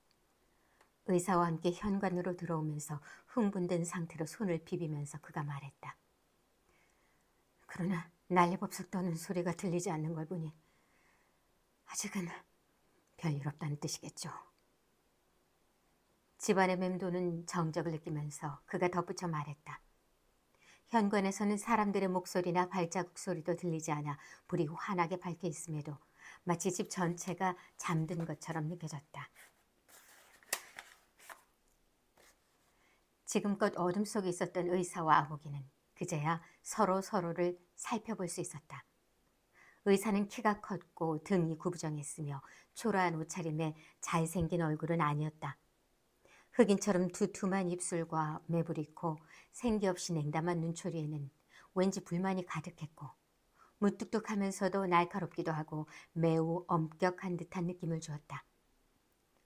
의사와 함께 현관으로 들어오면서 흥분된 상태로 손을 비비면서 그가 말했다. 그러나 난리법석 떠는 소리가 들리지 않는 걸 보니 아직은 별일 없다는 뜻이겠죠. 집안의 맴도는 정적을 느끼면서 그가 덧붙여 말했다. 현관에서는 사람들의 목소리나 발자국 소리도 들리지 않아 불이 환하게 밝혀 있음에도 마치 집 전체가 잠든 것처럼 느껴졌다. 지금껏 어둠 속에 있었던 의사와 아보기는 그제야 서로를 살펴볼 수 있었다. 의사는 키가 컸고 등이 구부정했으며 초라한 옷차림에 잘생긴 얼굴은 아니었다. 흑인처럼 두툼한 입술과 매부리코 생기 없이 냉담한 눈초리에는 왠지 불만이 가득했고 무뚝뚝하면서도 날카롭기도 하고 매우 엄격한 듯한 느낌을 주었다.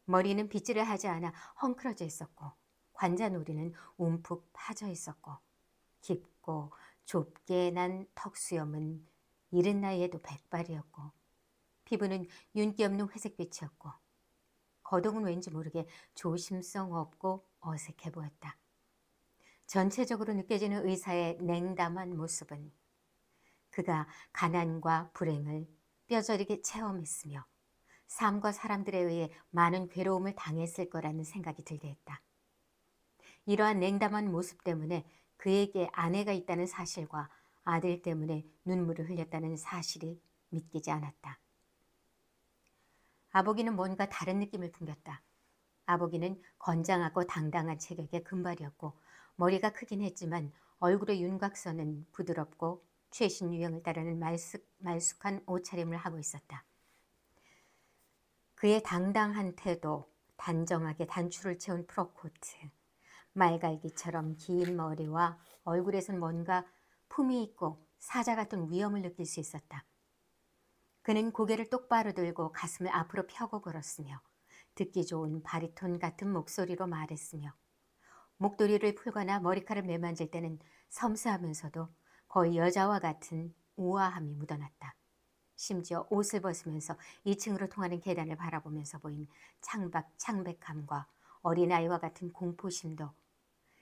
머리는 빗질을 하지 않아 헝클어져 있었고 관자놀이는 움푹 파져 있었고 깊고 좁게 난 턱수염은 이른 나이에도 백발이었고 피부는 윤기 없는 회색빛이었고 거동은 왠지 모르게 조심성 없고 어색해 보였다. 전체적으로 느껴지는 의사의 냉담한 모습은 그가 가난과 불행을 뼈저리게 체험했으며 삶과 사람들에 의해 많은 괴로움을 당했을 거라는 생각이 들게 했다. 이러한 냉담한 모습 때문에 그에게 아내가 있다는 사실과 아들 때문에 눈물을 흘렸다는 사실이 믿기지 않았다. 아보기는 뭔가 다른 느낌을 풍겼다. 아보기는 건장하고 당당한 체격의 금발이었고 머리가 크긴 했지만 얼굴의 윤곽선은 부드럽고 최신 유행을 따르는 말쑥한 옷차림을 하고 있었다. 그의 당당한 태도, 단정하게 단추를 채운 프로코트, 말갈기처럼 긴 머리와 얼굴에선 뭔가 품이 있고 사자 같은 위엄을 느낄 수 있었다. 그는 고개를 똑바로 들고 가슴을 앞으로 펴고 걸었으며 듣기 좋은 바리톤 같은 목소리로 말했으며 목도리를 풀거나 머리카락을 매만질 때는 섬세하면서도 거의 여자와 같은 우아함이 묻어났다. 심지어 옷을 벗으면서 2층으로 통하는 계단을 바라보면서 보인 창백함과 어린아이와 같은 공포심도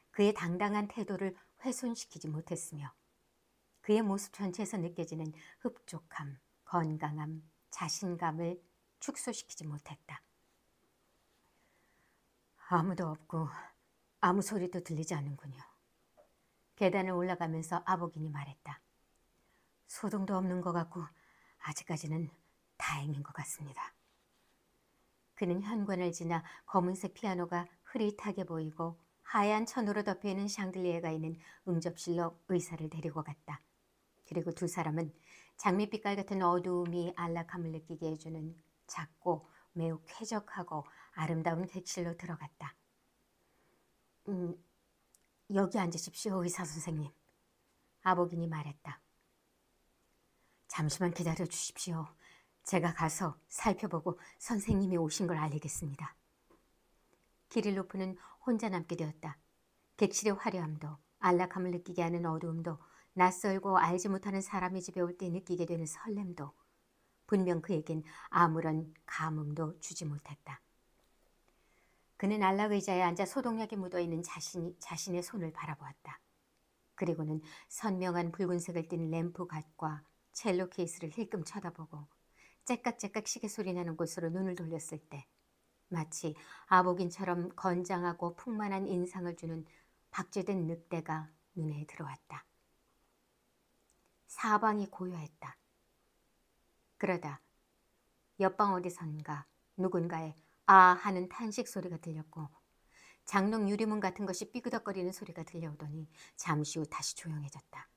그의 당당한 태도를 훼손시키지 못했으며 그의 모습 전체에서 느껴지는 흡족함, 건강함, 자신감을 축소시키지 못했다. 아무도 없고 아무 소리도 들리지 않는군요. 계단을 올라가면서 아보긴이 말했다. 소동도 없는 것 같고 아직까지는 다행인 것 같습니다. 그는 현관을 지나 검은색 피아노가 흐릿하게 보이고 하얀 천으로 덮여있는 샹들리에가 있는 응접실로 의사를 데리고 갔다. 그리고 두 사람은 장밋빛깔 같은 어두움이 안락함을 느끼게 해주는 작고 매우 쾌적하고 아름다운 객실로 들어갔다. 여기 앉으십시오, 의사 선생님. 아보긴이 말했다. 잠시만 기다려 주십시오. 제가 가서 살펴보고 선생님이 오신 걸 알리겠습니다. 키릴로프는 혼자 남게 되었다. 객실의 화려함도 안락함을 느끼게 하는 어두움도 낯설고 알지 못하는 사람의 집에 올 때 느끼게 되는 설렘도 분명 그에겐 아무런 감흥도 주지 못했다. 그는 안락의자에 앉아 소독약이 묻어있는 자신의 손을 바라보았다. 그리고는 선명한 붉은색을 띤 램프 갓과 첼로 케이스를 힐끔 쳐다보고 째깍째깍 시계 소리 나는 곳으로 눈을 돌렸을 때 마치 아보긴처럼 건장하고 풍만한 인상을 주는 박제된 늑대가 눈에 들어왔다. 사방이 고요했다. 그러다 옆방 어디선가 누군가의 아 하는 탄식 소리가 들렸고 장롱 유리문 같은 것이 삐그덕거리는 소리가 들려오더니 잠시 후 다시 조용해졌다.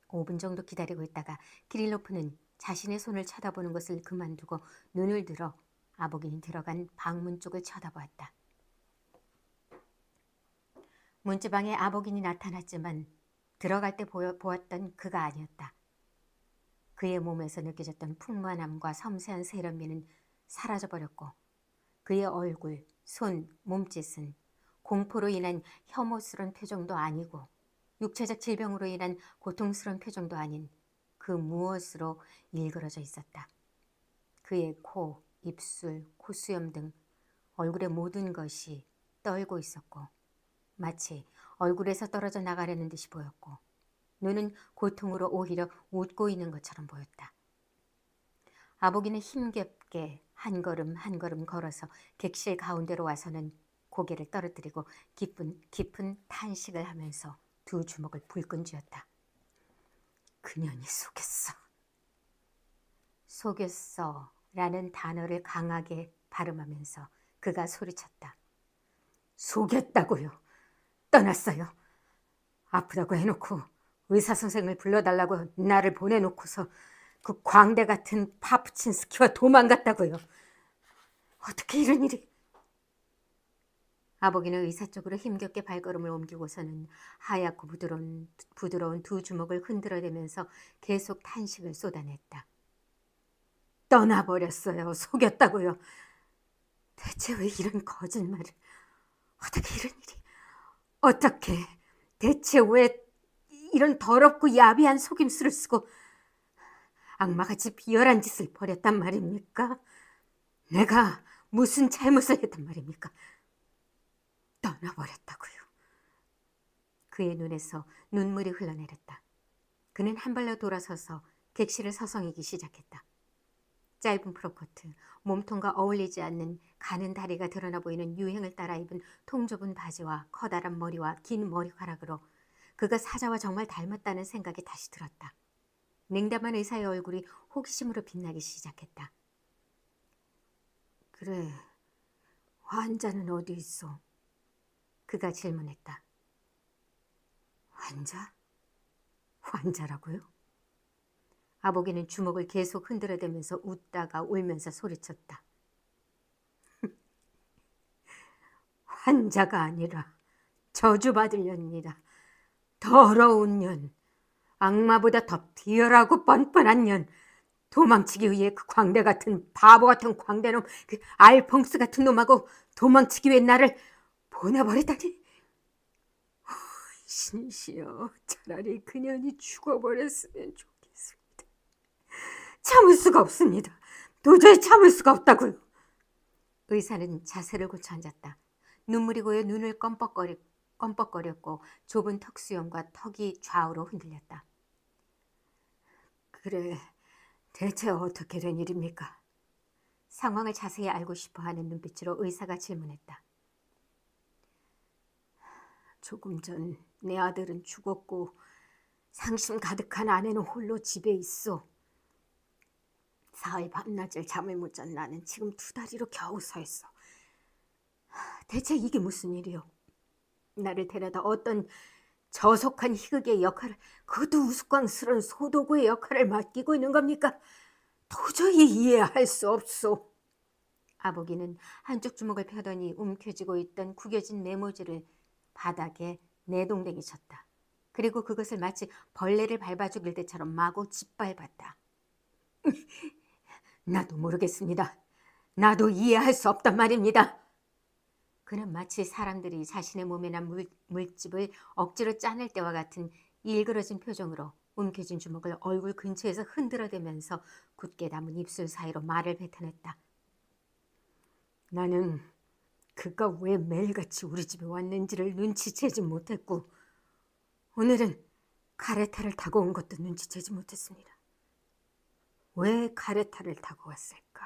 5분 정도 기다리고 있다가 키릴로프는 자신의 손을 쳐다보는 것을 그만두고 눈을 들어 아보긴이 들어간 방문 쪽을 쳐다보았다. 문지방에 아보긴이 나타났지만 들어갈 때 보았던 그가 아니었다. 그의 몸에서 느껴졌던 풍만함과 섬세한 세련미는 사라져버렸고 그의 얼굴, 손, 몸짓은 공포로 인한 혐오스러운 표정도 아니고 육체적 질병으로 인한 고통스러운 표정도 아닌 그 무엇으로 일그러져 있었다. 그의 코, 입술, 콧수염 등 얼굴의 모든 것이 떨고 있었고 마치 얼굴에서 떨어져 나가려는 듯이 보였고 눈은 고통으로 오히려 웃고 있는 것처럼 보였다. 아보기는 힘겹게 한 걸음 한 걸음 걸어서 객실 가운데로 와서는 고개를 떨어뜨리고 깊은 탄식을 하면서 두 주먹을 불끈 쥐었다. 그년이 속였어. 속였어 라는 단어를 강하게 발음하면서 그가 소리쳤다. 속였다고요. 떠났어요. 아프다고 해놓고 의사선생을 불러달라고 나를 보내놓고서 그 광대 같은 파프친스키와 도망갔다고요. 어떻게 이런 일이... 아보기는 의사 쪽으로 힘겹게 발걸음을 옮기고서는 하얗고 부드러운 두 주먹을 흔들어대면서 계속 탄식을 쏟아냈다. 떠나버렸어요. 속였다고요. 대체 왜 이런 거짓말을... 어떻게 이런 일이... 어떻게... 대체 왜 이런 더럽고 야비한 속임수를 쓰고 악마같이 비열한 짓을 벌였단 말입니까? 내가 무슨 잘못을 했단 말입니까? 떠나버렸다고요. 그의 눈에서 눈물이 흘러내렸다. 그는 한 발로 돌아서서 객실을 서성이기 시작했다. 짧은 프로코트, 몸통과 어울리지 않는 가는 다리가 드러나 보이는 유행을 따라 입은 통좁은 바지와 커다란 머리와 긴 머리카락으로 그가 사자와 정말 닮았다는 생각이 다시 들었다. 냉담한 의사의 얼굴이 호기심으로 빛나기 시작했다. 그래, 환자는 어디 있어? 그가 질문했다. 환자? 환자라고요? 아보기는 주먹을 계속 흔들어대면서 웃다가 울면서 소리쳤다. 환자가 아니라 저주받을 년이다. 더러운 년, 악마보다 더 비열하고 뻔뻔한 년, 도망치기 위해 그 광대 같은 바보 같은 광대놈, 그 알퐁스 같은 놈하고 도망치기 위해 나를 보내버리다니. 신시여, 차라리 그년이 죽어버렸으면 좋겠습니다. 참을 수가 없습니다. 도저히 참을 수가 없다고요. 의사는 자세를 고쳐 앉았다. 눈물이 고여 눈을 껌뻑거렸고 좁은 턱수염과 턱이 좌우로 흔들렸다. 그래, 대체 어떻게 된 일입니까? 상황을 자세히 알고 싶어하는 눈빛으로 의사가 질문했다. 조금 전 내 아들은 죽었고 상심 가득한 아내는 홀로 집에 있어. 사흘 밤낮을 잠을 못 잔 나는 지금 두 다리로 겨우 서 있어. 대체 이게 무슨 일이요? 나를 데려다 어떤 저속한 희극의 역할을, 그것도 우스꽝스러운 소도구의 역할을 맡기고 있는 겁니까? 도저히 이해할 수 없소. 아보기는 한쪽 주먹을 펴더니 움켜쥐고 있던 구겨진 메모지를 바닥에 내동댕이 쳤다. 그리고 그것을 마치 벌레를 밟아 죽일 때처럼 마구 짓밟았다. 나도 모르겠습니다. 나도 이해할 수 없단 말입니다. 그는 마치 사람들이 자신의 몸에 난 물집을 억지로 짜낼 때와 같은 일그러진 표정으로 움켜쥔 주먹을 얼굴 근처에서 흔들어대면서 굳게 담은 입술 사이로 말을 뱉어냈다. 나는 그가 왜 매일같이 우리 집에 왔는지를 눈치채지 못했고 오늘은 카레타를 타고 온 것도 눈치채지 못했습니다. 왜 카레타를 타고 왔을까?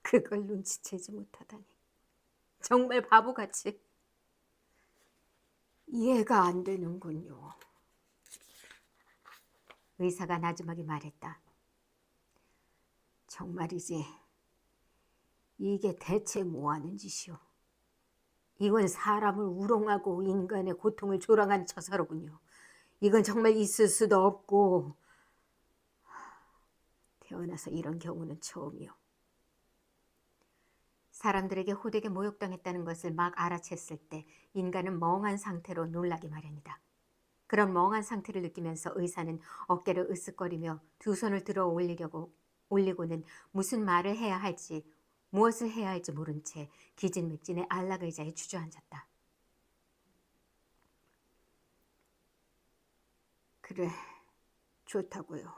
그걸 눈치채지 못하다니. 정말 바보같이. 이해가 안 되는군요. 의사가 나지막이 말했다. 정말이지. 이게 대체 뭐하는 짓이오? 이건 사람을 우롱하고 인간의 고통을 조랑한 처사로군요. 이건 정말 있을 수도 없고 태어나서 이런 경우는 처음이요. 사람들에게 호되게 모욕당했다는 것을 막 알아챘을 때 인간은 멍한 상태로 놀라기 마련이다. 그런 멍한 상태를 느끼면서 의사는 어깨를 으쓱거리며 두 손을 들어 올리고는 무슨 말을 해야 할지 무엇을 해야 할지 모른 채 기진맥진의 안락의자에 주저앉았다. 그래, 좋다고요.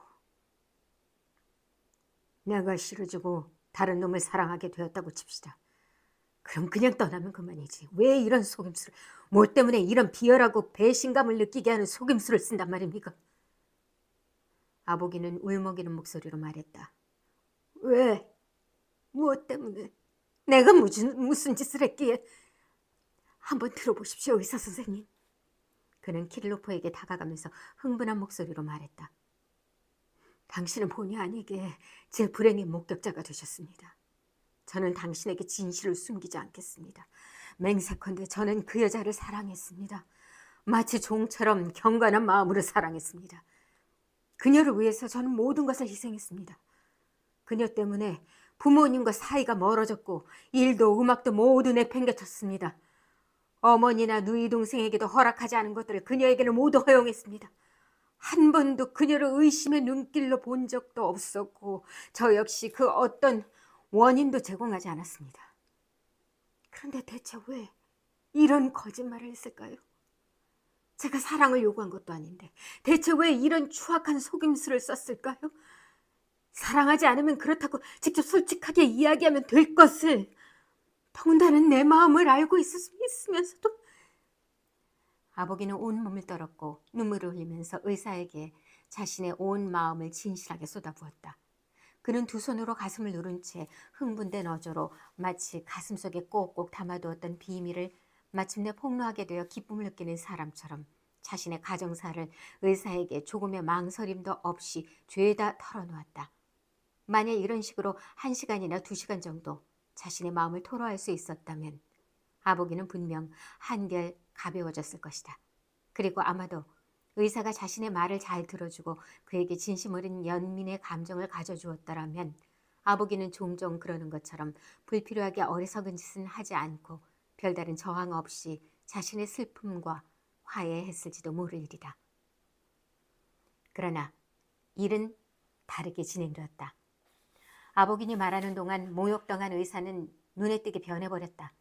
내가 싫어지고 다른 놈을 사랑하게 되었다고 칩시다. 그럼 그냥 떠나면 그만이지. 왜 이런 속임수를, 뭐 때문에 이런 비열하고 배신감을 느끼게 하는 속임수를 쓴단 말입니까? 아보기는 울먹이는 목소리로 말했다. 왜? 무엇 때문에? 내가 무슨 짓을 했기에? 한번 들어보십시오, 의사 선생님. 그는 키릴로프에게 다가가면서 흥분한 목소리로 말했다. 당신은 본의 아니게 제 불행의 목격자가 되셨습니다. 저는 당신에게 진실을 숨기지 않겠습니다. 맹세컨대 저는 그 여자를 사랑했습니다. 마치 종처럼 경건한 마음으로 사랑했습니다. 그녀를 위해서 저는 모든 것을 희생했습니다. 그녀 때문에 부모님과 사이가 멀어졌고 일도 음악도 모두 내팽개쳤습니다. 어머니나 누이 동생에게도 허락하지 않은 것들을 그녀에게는 모두 허용했습니다. 한 번도 그녀를 의심의 눈길로 본 적도 없었고 저 역시 그 어떤 원인도 제공하지 않았습니다. 그런데 대체 왜 이런 거짓말을 했을까요? 제가 사랑을 요구한 것도 아닌데 대체 왜 이런 추악한 속임수를 썼을까요? 사랑하지 않으면 그렇다고 직접 솔직하게 이야기하면 될 것을 더군다나 내 마음을 알고 있으면서도. 아보기는 온몸을 떨었고 눈물을 흘리면서 의사에게 자신의 온 마음을 진실하게 쏟아부었다. 그는 두 손으로 가슴을 누른 채 흥분된 어조로 마치 가슴속에 꼭꼭 담아두었던 비밀을 마침내 폭로하게 되어 기쁨을 느끼는 사람처럼 자신의 가정사를 의사에게 조금의 망설임도 없이 죄다 털어놓았다. 만약 이런 식으로 1시간이나 2시간 정도 자신의 마음을 토로할 수 있었다면 아보기는 분명 한결 가벼워졌을 것이다. 그리고 아마도 의사가 자신의 말을 잘 들어주고 그에게 진심 어린 연민의 감정을 가져주었더라면 아보기는 종종 그러는 것처럼 불필요하게 어리석은 짓은 하지 않고 별다른 저항 없이 자신의 슬픔과 화해했을지도 모를 일이다. 그러나 일은 다르게 진행되었다. 아보긴이 말하는 동안 모욕당한 의사는 눈에 띄게 변해버렸다.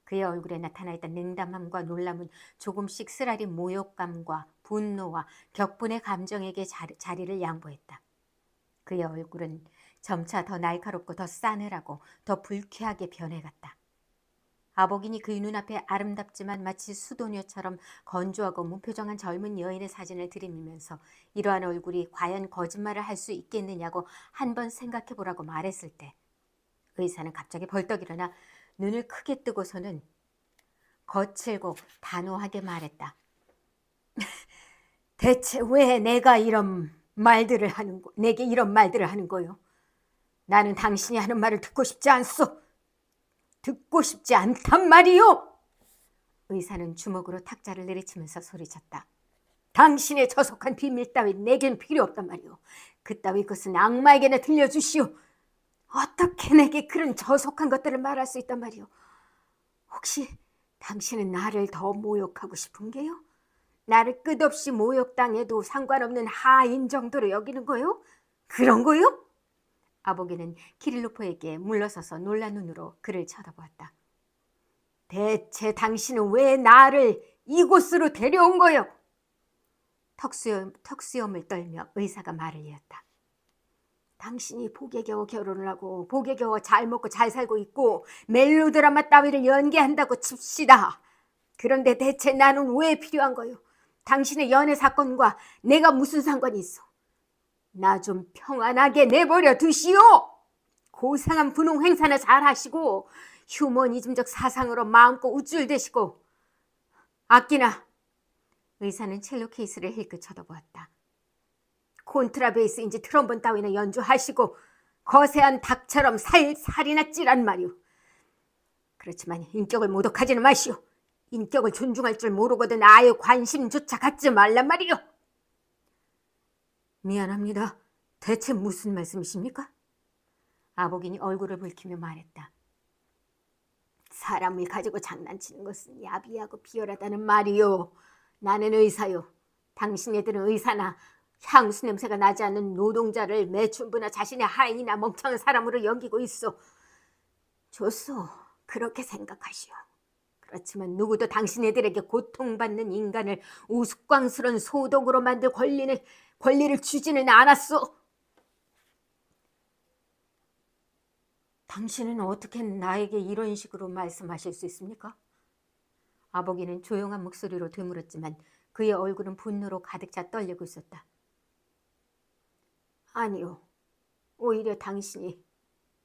그의 얼굴에 나타나 있던 냉담함과 놀람은 조금씩 쓰라린 모욕감과 분노와 격분의 감정에게 자리를 양보했다. 그의 얼굴은 점차 더 날카롭고 더 싸늘하고 더 불쾌하게 변해갔다. 아보긴이 그의 눈앞에 아름답지만 마치 수도녀처럼 건조하고 무표정한 젊은 여인의 사진을 들이밀면서 이러한 얼굴이 과연 거짓말을 할 수 있겠느냐고 한번 생각해보라고 말했을 때 의사는 갑자기 벌떡 일어나 눈을 크게 뜨고서는 거칠고 단호하게 말했다. 대체 왜 내게 이런 말들을 하는 거요? 나는 당신이 하는 말을 듣고 싶지 않소. 듣고 싶지 않단 말이요. 의사는 주먹으로 탁자를 내리치면서 소리쳤다. 당신의 저속한 비밀 따위 내겐 필요 없단 말이오. 그따위 것은 악마에게나 들려주시오. 어떻게 내게 그런 저속한 것들을 말할 수 있단 말이오. 혹시 당신은 나를 더 모욕하고 싶은 게요? 나를 끝없이 모욕당해도 상관없는 하인 정도로 여기는 거요? 그런 거요? 아보기는 키릴로프에게 물러서서 놀란 눈으로 그를 쳐다보았다. 대체 당신은 왜 나를 이곳으로 데려온 거요? 턱수염을 떨며 의사가 말을 이었다. 당신이 복에 겨워 결혼을 하고 복에 겨워 잘 먹고 잘 살고 있고 멜로드라마 따위를 연기한다고 칩시다. 그런데 대체 나는 왜 필요한 거요? 당신의 연애 사건과 내가 무슨 상관이 있어? 나 좀 평안하게 내버려 두시오. 고상한 분홍 행사나 잘 하시고 휴머니즘적 사상으로 마음껏 우쭐대시고. 아끼나. 의사는 첼로 케이스를 힐끗 쳐다보았다. 콘트라베이스인지 트럼본 따위나 연주하시고 거세한 닭처럼 살이나 찌란 말이오. 그렇지만 인격을 모독하지는 마시오. 인격을 존중할 줄 모르거든 아예 관심조차 갖지 말란 말이오. 미안합니다. 대체 무슨 말씀이십니까? 아보긴이 얼굴을 붉히며 말했다. 사람을 가지고 장난치는 것은 야비하고 비열하다는 말이요. 나는 의사요. 당신네들은 의사나 향수 냄새가 나지 않는 노동자를 매춘부나 자신의 하인이나 멍청한 사람으로 여기고 있어. 좋소. 그렇게 생각하시오. 그렇지만 누구도 당신네들에게 고통받는 인간을 우스꽝스러운 소독으로 만들 권리를 주지는 않았소. 당신은 어떻게 나에게 이런 식으로 말씀하실 수 있습니까? 아보기는 조용한 목소리로 되물었지만 그의 얼굴은 분노로 가득 차 떨리고 있었다. 아니요. 오히려 당신이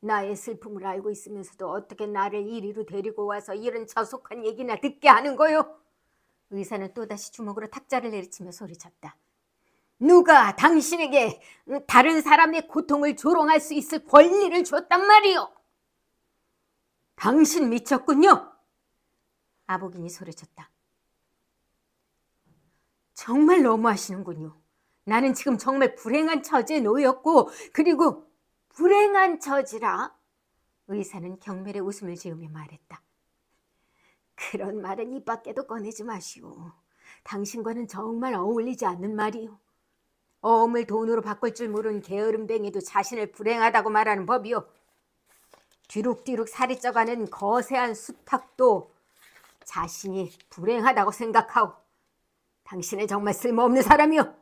나의 슬픔을 알고 있으면서도 어떻게 나를 이리로 데리고 와서 이런 저속한 얘기나 듣게 하는 거요? 의사는 또다시 주먹으로 탁자를 내리치며 소리쳤다. 누가 당신에게 다른 사람의 고통을 조롱할 수 있을 권리를 줬단 말이오? 당신 미쳤군요. 아보긴이 소리쳤다. 정말 너무하시는군요. 나는 지금 정말 불행한 처지에 놓였고, 그리고 불행한 처지라? 의사는 경멸의 웃음을 지으며 말했다. 그런 말은 입 밖에도 꺼내지 마시오. 당신과는 정말 어울리지 않는 말이오. 어음을 돈으로 바꿀 줄 모르는 게으름뱅이도 자신을 불행하다고 말하는 법이오. 뒤룩뒤룩 살이 쪄가는 거세한 수탉도 자신이 불행하다고 생각하오. 당신은 정말 쓸모없는 사람이오.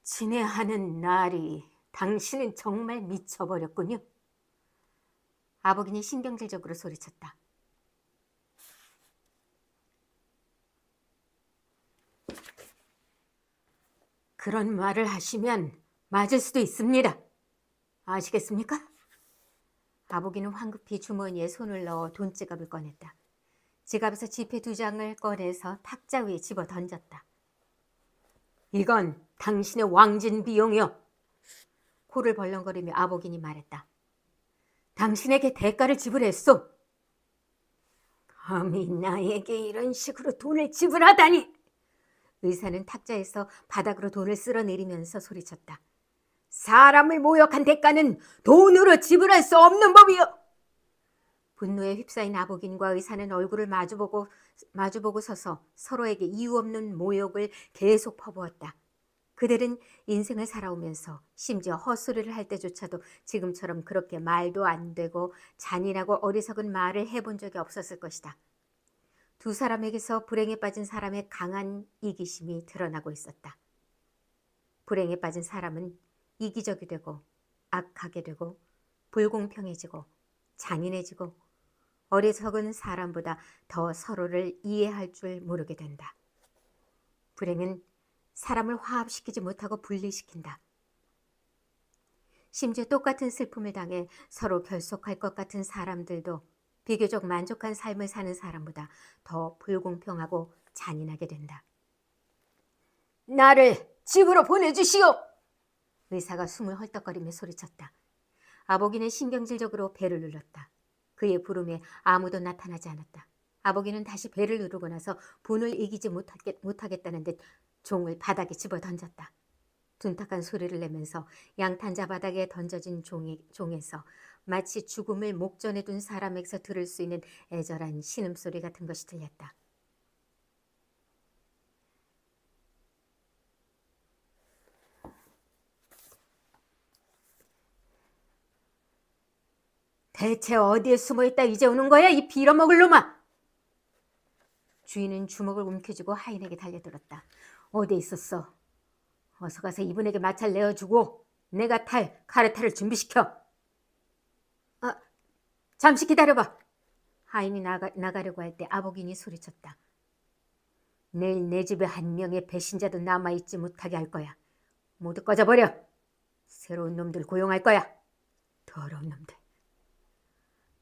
친애하는 날이 당신은 정말 미쳐버렸군요. 아보긴이 신경질적으로 소리쳤다. 그런 말을 하시면 맞을 수도 있습니다. 아시겠습니까? 아보기는 황급히 주머니에 손을 넣어 돈지갑을 꺼냈다. 지갑에서 지폐 2장을 꺼내서 탁자 위에 집어 던졌다. 이건 당신의 왕진 비용이요. 코를 벌렁거리며 아보긴이 말했다. 당신에게 대가를 지불했소. 감히 나에게 이런 식으로 돈을 지불하다니. 의사는 탁자에서 바닥으로 돈을 쓸어내리면서 소리쳤다. 사람을 모욕한 대가는 돈으로 지불할 수 없는 법이요. 분노에 휩싸인 아보긴과 의사는 얼굴을 마주보고 서서 서로에게 이유 없는 모욕을 계속 퍼부었다. 그들은 인생을 살아오면서 심지어 헛소리를 할 때조차도 지금처럼 그렇게 말도 안 되고 잔인하고 어리석은 말을 해본 적이 없었을 것이다. 두 사람에게서 불행에 빠진 사람의 강한 이기심이 드러나고 있었다. 불행에 빠진 사람은 이기적이 되고 악하게 되고 불공평해지고 잔인해지고 어리석은 사람보다 더 서로를 이해할 줄 모르게 된다. 불행은 사람을 화합시키지 못하고 분리시킨다. 심지어 똑같은 슬픔을 당해 서로 결속할 것 같은 사람들도 비교적 만족한 삶을 사는 사람보다 더 불공평하고 잔인하게 된다. 나를 집으로 보내주시오. 의사가 숨을 헐떡거리며 소리쳤다. 아보기는 신경질적으로 배를 눌렀다. 그의 부름에 아무도 나타나지 않았다. 아보기는 다시 배를 누르고 나서 분을 이기지 못하겠다는 듯 종을 바닥에 집어 던졌다. 둔탁한 소리를 내면서 양탄자 바닥에 던져진 종에서 마치 죽음을 목전에 둔 사람에게서 들을 수 있는 애절한 신음소리 같은 것이 들렸다. 대체 어디에 숨어있다 이제 오는 거야, 이 빌어먹을 놈아! 주인은 주먹을 움켜쥐고 하인에게 달려들었다. 어디에 있었어? 어서 가서 이분에게 마차를 내어주고 내가 탈 카레타를 준비시켜. 잠시 기다려봐. 하인이 나가려고 할 때 아보긴이 소리쳤다. 내일 내 집에 한 명의 배신자도 남아있지 못하게 할 거야. 모두 꺼져버려. 새로운 놈들 고용할 거야. 더러운 놈들.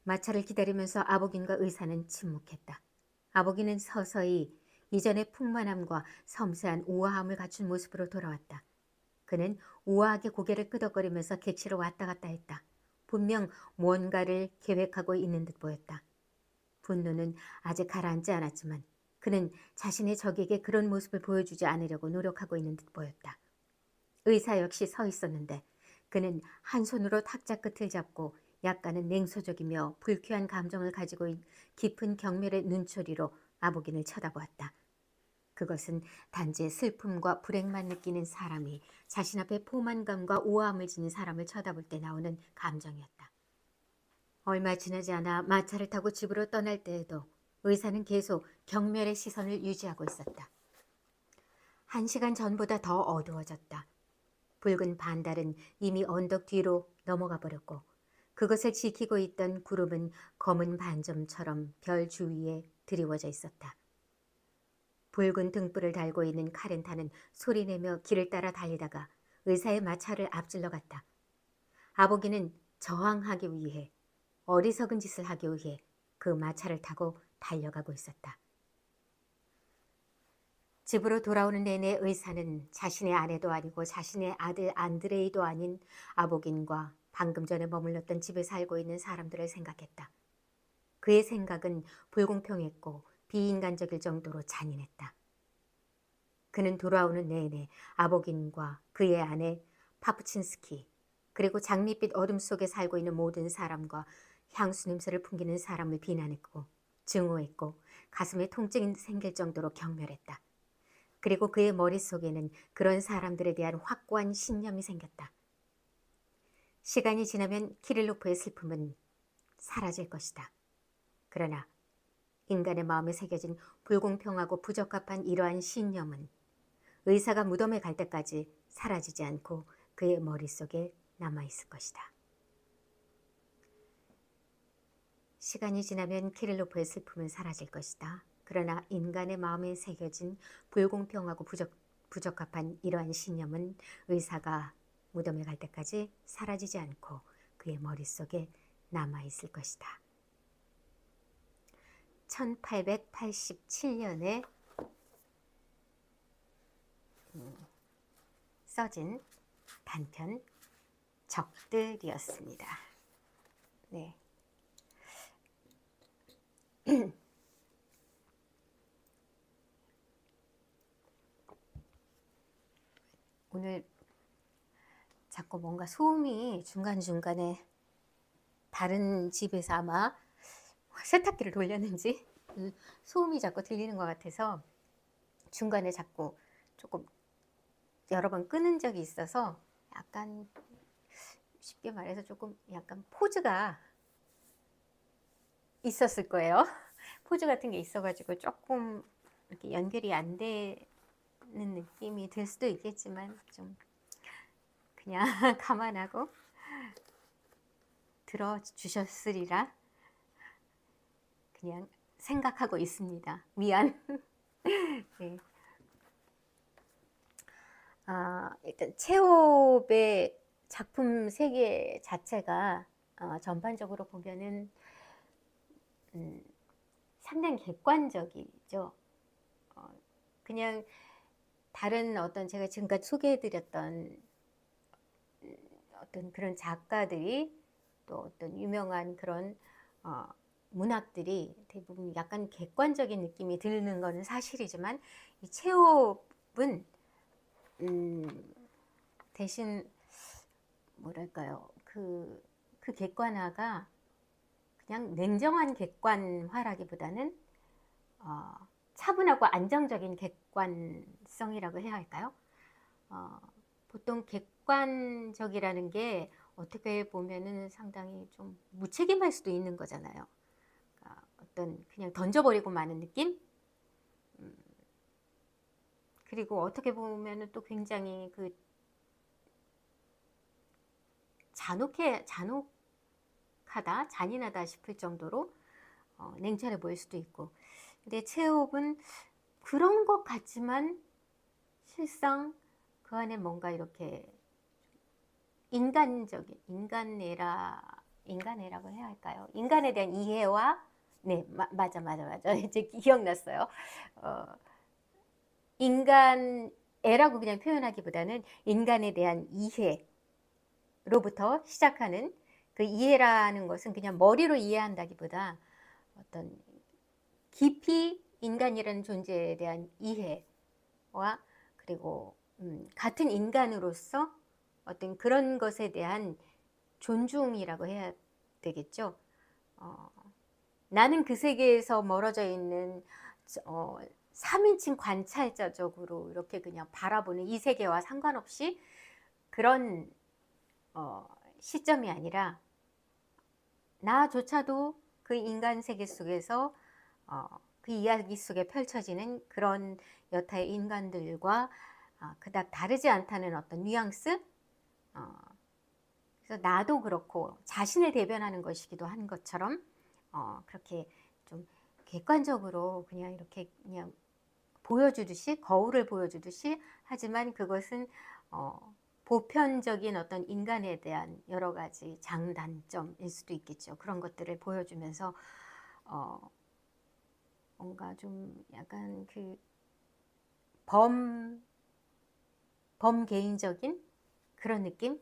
마차를 기다리면서 아보긴과 의사는 침묵했다. 아보긴은 서서히 이전의 풍만함과 섬세한 우아함을 갖춘 모습으로 돌아왔다. 그는 우아하게 고개를 끄덕거리면서 객실로 왔다 갔다 했다. 분명 뭔가를 계획하고 있는 듯 보였다. 분노는 아직 가라앉지 않았지만 그는 자신의 적에게 그런 모습을 보여주지 않으려고 노력하고 있는 듯 보였다. 의사 역시 서 있었는데 그는 한 손으로 탁자 끝을 잡고 약간은 냉소적이며 불쾌한 감정을 가지고 깊은 경멸의 눈초리로 아보긴을 쳐다보았다. 그것은 단지 슬픔과 불행만 느끼는 사람이 자신 앞에 포만감과 우아함을 지닌 사람을 쳐다볼 때 나오는 감정이었다. 얼마 지나지 않아 마차를 타고 집으로 떠날 때에도 의사는 계속 경멸의 시선을 유지하고 있었다. 1시간 전보다 더 어두워졌다. 붉은 반달은 이미 언덕 뒤로 넘어가 버렸고 그것을 지키고 있던 구름은 검은 반점처럼 별 주위에 드리워져 있었다. 붉은 등불을 달고 있는 카렌타는 소리내며 길을 따라 달리다가 의사의 마차를 앞질러 갔다. 아보기는 저항하기 위해, 어리석은 짓을 하기 위해 그 마차를 타고 달려가고 있었다. 집으로 돌아오는 내내 의사는 자신의 아내도 아니고 자신의 아들 안드레이도 아닌 아보긴과 방금 전에 머물렀던 집에 살고 있는 사람들을 생각했다. 그의 생각은 불공평했고 비인간적일 정도로 잔인했다. 그는 돌아오는 내내 아보긴과 그의 아내 파프친스키 그리고 장밋빛 어둠 속에 살고 있는 모든 사람과 향수 냄새를 풍기는 사람을 비난했고 증오했고 가슴에 통증이 생길 정도로 경멸했다. 그리고 그의 머릿속에는 그런 사람들에 대한 확고한 신념이 생겼다. 시간이 지나면 키릴로프의 슬픔은 사라질 것이다. 그러나 인간의 마음에 새겨진 불공평하고 부적합한 이러한 신념은 의사가 무덤에 갈 때까지 사라지지 않고 그의 머릿속에 남아있을 것이다. 시간이 지나면 키릴로프의 슬픔은 사라질 것이다. 그러나 인간의 마음에 새겨진 불공평하고 부적합한 이러한 신념은 의사가 무덤에 갈 때까지 사라지지 않고 그의 머릿속에 남아있을 것이다. 1887년에 써진 단편 적들이었습니다. 네. 오늘 자꾸 뭔가 소음이 중간중간에 다른 집에서 아마 세탁기를 돌렸는지 소음이 자꾸 들리는 것 같아서 중간에 자꾸 조금 여러 번 끄는 적이 있어서 약간 쉽게 말해서 조금 약간 포즈가 있었을 거예요. 포즈 같은 게 있어가지고 조금 이렇게 연결이 안 되는 느낌이 들 수도 있겠지만 좀 그냥 감안하고 들어주셨으리라 그냥 생각하고 있습니다. 미안. 네. 일단 체홉의 작품 세계 자체가 전반적으로 보면은 상당히 객관적이죠. 그냥 다른 어떤 제가 지금까지 소개해드렸던 어떤 그런 작가들이 또 어떤 유명한 그런 문학들이 대부분 약간 객관적인 느낌이 드는 것은 사실이지만 이 체홉은 대신 뭐랄까요 그 객관화가 그냥 냉정한 객관화라기보다는 차분하고 안정적인 객관성이라고 해야 할까요? 보통 객관적이라는 게 어떻게 보면은 상당히 좀 무책임할 수도 있는 거잖아요. 어떤 그냥 던져버리고 마는 느낌? 그리고 어떻게 보면은 또 굉장히 그 잔혹하다, 잔인하다 싶을 정도로 냉철해 보일 수도 있고. 근데 체홉은 그런 것 같지만 실상 그 안에 뭔가 이렇게 인간적인 인간애라고 해야 할까요? 인간에 대한 이해와 네 맞아 이제 기억났어요. 인간애라고 그냥 표현하기보다는 인간에 대한 이해로부터 시작하는 그 이해라는 것은 그냥 머리로 이해한다기보다 어떤 깊이 인간이라는 존재에 대한 이해와 그리고 같은 인간으로서 어떤 그런 것에 대한 존중이라고 해야 되겠죠. 나는 그 세계에서 멀어져 있는 3인칭 관찰자적으로 이렇게 그냥 바라보는 이 세계와 상관없이 그런 시점이 아니라 나조차도 그 인간 세계 속에서 그 이야기 속에 펼쳐지는 그런 여타의 인간들과 그닥 다르지 않다는 어떤 뉘앙스. 그래서 나도 그렇고 자신을 대변하는 것이기도 한 것처럼 그렇게 좀 객관적으로 그냥 이렇게 그냥 보여주듯이, 거울을 보여주듯이, 하지만 그것은 보편적인 어떤 인간에 대한 여러 가지 장단점일 수도 있겠죠. 그런 것들을 보여주면서 뭔가 좀 약간 그 범개인적인 그런 느낌?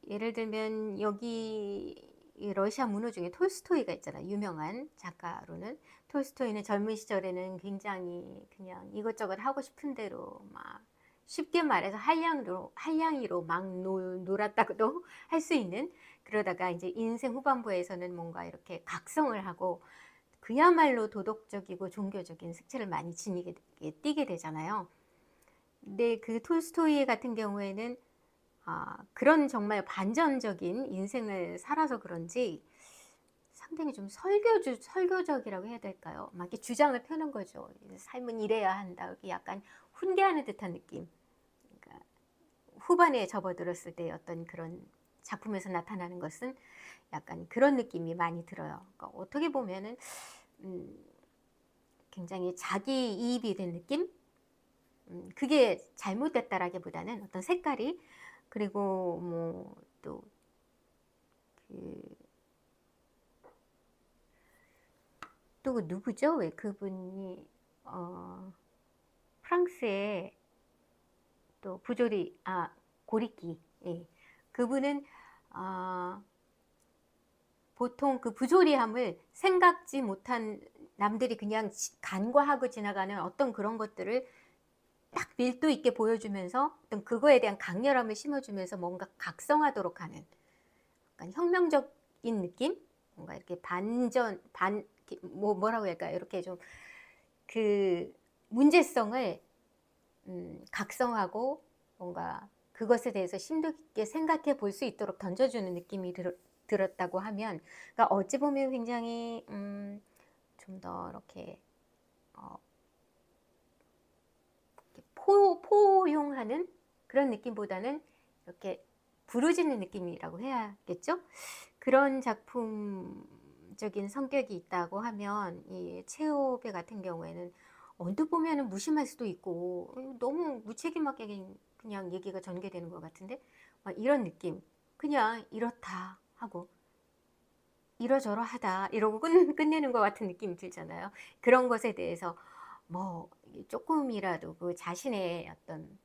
예를 들면 여기 러시아 문호 중에 톨스토이가 있잖아요. 유명한 작가로는. 톨스토이는 젊은 시절에는 굉장히 그냥 이것저것 하고 싶은 대로 막 쉽게 말해서 한량이로 막 놀았다고도 할 수 있는, 그러다가 이제 인생 후반부에서는 뭔가 이렇게 각성을 하고 그야말로 도덕적이고 종교적인 색채를 많이 띠게 되잖아요. 근데 그 톨스토이 같은 경우에는 그런 정말 반전적인 인생을 살아서 그런지 상당히 좀 설교적이라고 해야 될까요? 막 이렇게 주장을 펴는 거죠. 삶은 이래야 한다. 약간 훈계하는 듯한 느낌. 그러니까 후반에 접어들었을 때 어떤 그런 작품에서 나타나는 것은 약간 그런 느낌이 많이 들어요. 그러니까 어떻게 보면은 굉장히 자기 이입이 된 느낌? 그게 잘못됐다라기보다는 어떤 색깔이, 그리고 뭐 또 또 누구죠? 왜 그분이 프랑스의 또 부조리 고리키, 예. 그분은 보통 그 부조리함을 생각지 못한, 남들이 그냥 간과하고 지나가는 어떤 그런 것들을 딱 밀도 있게 보여주면서 어떤 그거에 대한 강렬함을 심어주면서 뭔가 각성하도록 하는 약간 혁명적인 느낌? 뭔가 이렇게 뭐라고 할까요? 이렇게 좀 그 문제성을 각성하고 뭔가 그것에 대해서 심도 깊게 생각해 볼 수 있도록 던져주는 느낌이 들었다고 하면, 그러니까 어찌 보면 굉장히 좀 더 이렇게 포용하는 그런 느낌보다는 이렇게 부르짖는 느낌이라고 해야겠죠? 그런 작품적인 성격이 있다고 하면 이 체오베 같은 경우에는 언뜻 보면은 무심할 수도 있고 너무 무책임하게 그냥 얘기가 전개되는 것 같은데, 이런 느낌, 그냥 이렇다 하고 이러저러하다 이러고 끝내는 것 같은 느낌이 들잖아요. 그런 것에 대해서 뭐 조금이라도 그 자신의 어떤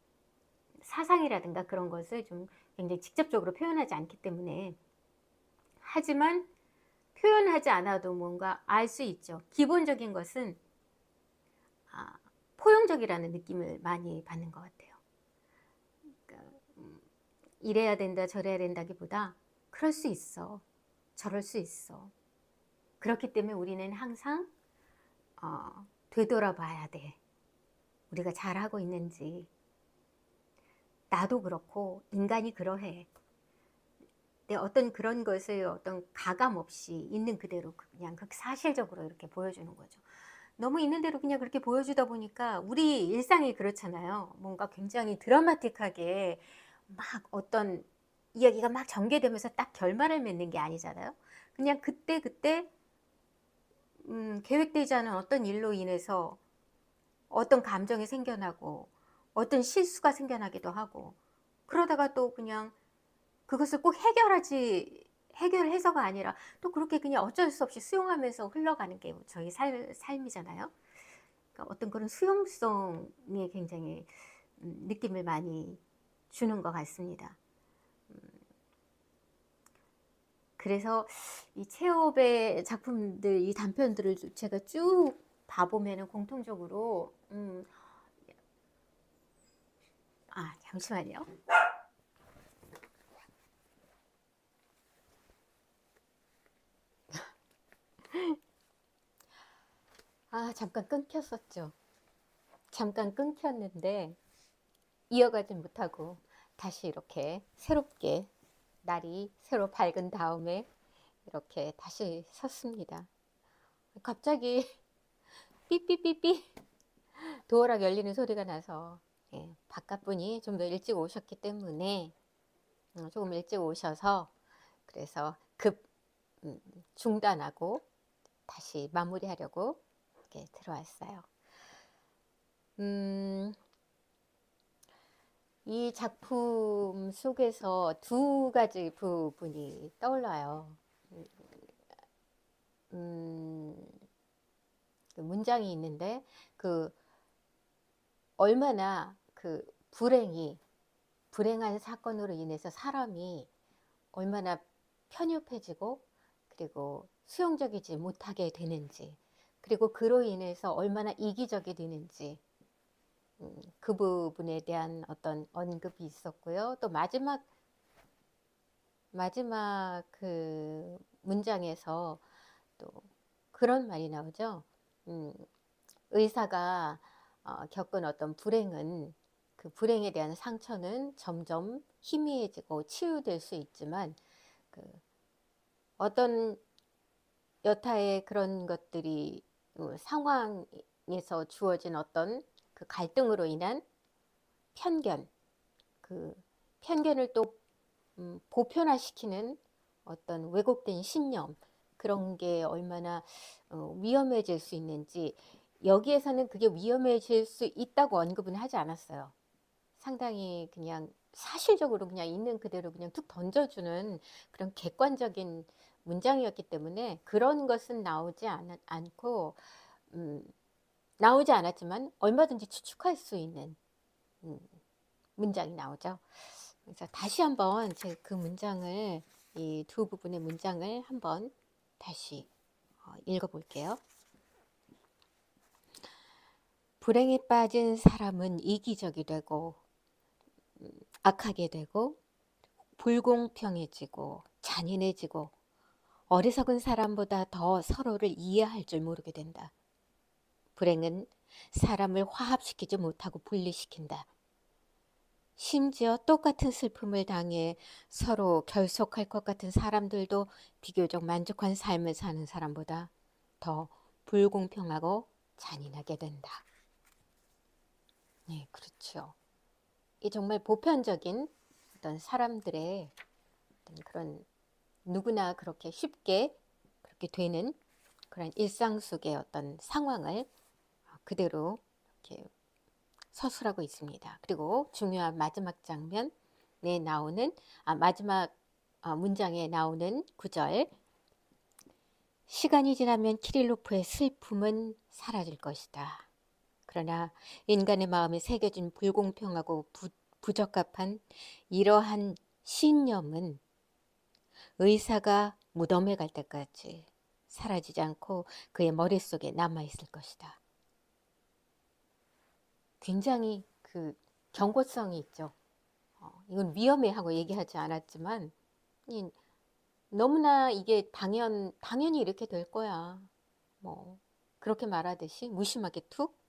사상이라든가 그런 것을 좀 굉장히 직접적으로 표현하지 않기 때문에, 하지만 표현하지 않아도 뭔가 알 수 있죠. 기본적인 것은 포용적이라는 느낌을 많이 받는 것 같아요. 그러니까 이래야 된다 저래야 된다기보다 그럴 수 있어, 저럴 수 있어. 그렇기 때문에 우리는 항상 되돌아봐야 돼. 우리가 잘하고 있는지. 나도 그렇고 인간이 그러해. 근데 어떤 그런 것을 어떤 가감 없이 있는 그대로 그냥 사실적으로 이렇게 보여주는 거죠. 너무 있는 대로 그냥 그렇게 보여주다 보니까 우리 일상이 그렇잖아요. 뭔가 굉장히 드라마틱하게 막 어떤 이야기가 막 전개되면서 딱 결말을 맺는 게 아니잖아요. 그냥 그때 계획되지 않은 어떤 일로 인해서 어떤 감정이 생겨나고 어떤 실수가 생겨나기도 하고, 그러다가 또 그냥 그것을 꼭 해결해서가 아니라 또 그렇게 그냥 어쩔 수 없이 수용하면서 흘러가는 게 저희 삶이잖아요. 그러니까 어떤 그런 수용성에 굉장히 느낌을 많이 주는 것 같습니다. 그래서 이 체홉의 작품들, 이 단편들을 제가 쭉 봐보면은 공통적으로 잠시만요. 잠깐 끊겼었죠. 잠깐 끊겼는데 이어가지 못하고 다시 이렇게 새롭게 날이 새로 밝은 다음에 이렇게 다시 섰습니다. 갑자기 삐삐삐삐 도어락 열리는 소리가 나서 바깥분이 좀 더 일찍 오셨기 때문에 조금 일찍 오셔서 그래서 급 중단하고 다시 마무리하려고 이렇게 들어왔어요. 이 작품 속에서 두 가지 부분이 떠올라요. 그 문장이 있는데 얼마나 불행한 사건으로 인해서 사람이 얼마나 편협해지고 그리고 수용적이지 못하게 되는지, 그리고 그로 인해서 얼마나 이기적이 되는지, 그 부분에 대한 어떤 언급이 있었고요. 또 마지막 그 문장에서 또 그런 말이 나오죠. 의사가 겪은 어떤 불행은, 그 불행에 대한 상처는 점점 희미해지고 치유될 수 있지만 어떤 여타의 그런 것들이 상황에서 주어진 어떤 그 갈등으로 인한 편견, 그 편견을 또 보편화시키는 어떤 왜곡된 신념, 그런 게 얼마나 위험해질 수 있는지, 여기에서는 그게 위험해질 수 있다고 언급은 하지 않았어요. 상당히 그냥 사실적으로 그냥 있는 그대로 그냥 툭 던져주는 그런 객관적인 문장이었기 때문에 그런 것은 나오지 않았지만 얼마든지 추측할 수 있는 문장이 나오죠. 그래서 다시 한번 제 그 문장을, 이 두 부분의 문장을 한번 다시 읽어볼게요. 불행에 빠진 사람은 이기적이 되고 악하게 되고 불공평해지고 잔인해지고 어리석은 사람보다 더 서로를 이해할 줄 모르게 된다. 불행은 사람을 화합시키지 못하고 분리시킨다. 심지어 똑같은 슬픔을 당해 서로 결속할 것 같은 사람들도 비교적 만족한 삶을 사는 사람보다 더 불공평하고 잔인하게 된다. 네, 그렇죠. 이 정말 보편적인 어떤 사람들의 어떤 그런, 누구나 그렇게 쉽게 그렇게 되는 그런 일상 속의 어떤 상황을 그대로 이렇게 서술하고 있습니다. 그리고 중요한 마지막 장면에 나오는 마지막 문장에 나오는 구절, 시간이 지나면 키릴로프의 슬픔은 사라질 것이다. 그러나 인간의 마음에 새겨진 불공평하고 부적합한 이러한 신념은 의사가 무덤에 갈 때까지 사라지지 않고 그의 머릿속에 남아있을 것이다. 굉장히 그 경고성이 있죠. 이건 위험해 하고 얘기하지 않았지만 너무나 이게 당연히 이렇게 될 거야. 뭐 그렇게 말하듯이 무심하게 툭,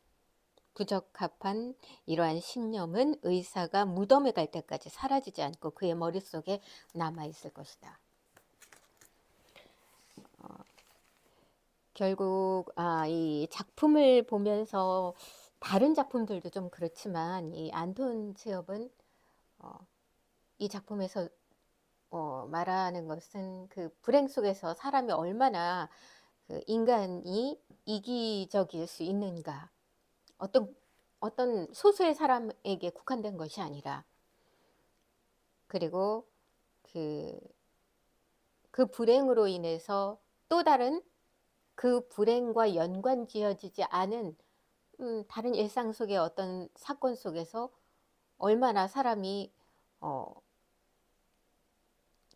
부적합한 이러한 신념은 의사가 무덤에 갈 때까지 사라지지 않고 그의 머릿속에 남아있을 것이다. 결국 이 작품을 보면서 다른 작품들도 좀 그렇지만 이 안톤 체홉은 이 작품에서 말하는 것은 그 불행 속에서 사람이 얼마나 그 인간이 이기적일 수 있는가, 어떤 소수의 사람에게 국한된 것이 아니라, 그리고 그 불행으로 인해서 또 다른 그 불행과 연관 지어지지 않은 다른 일상 속의 어떤 사건 속에서 얼마나 사람이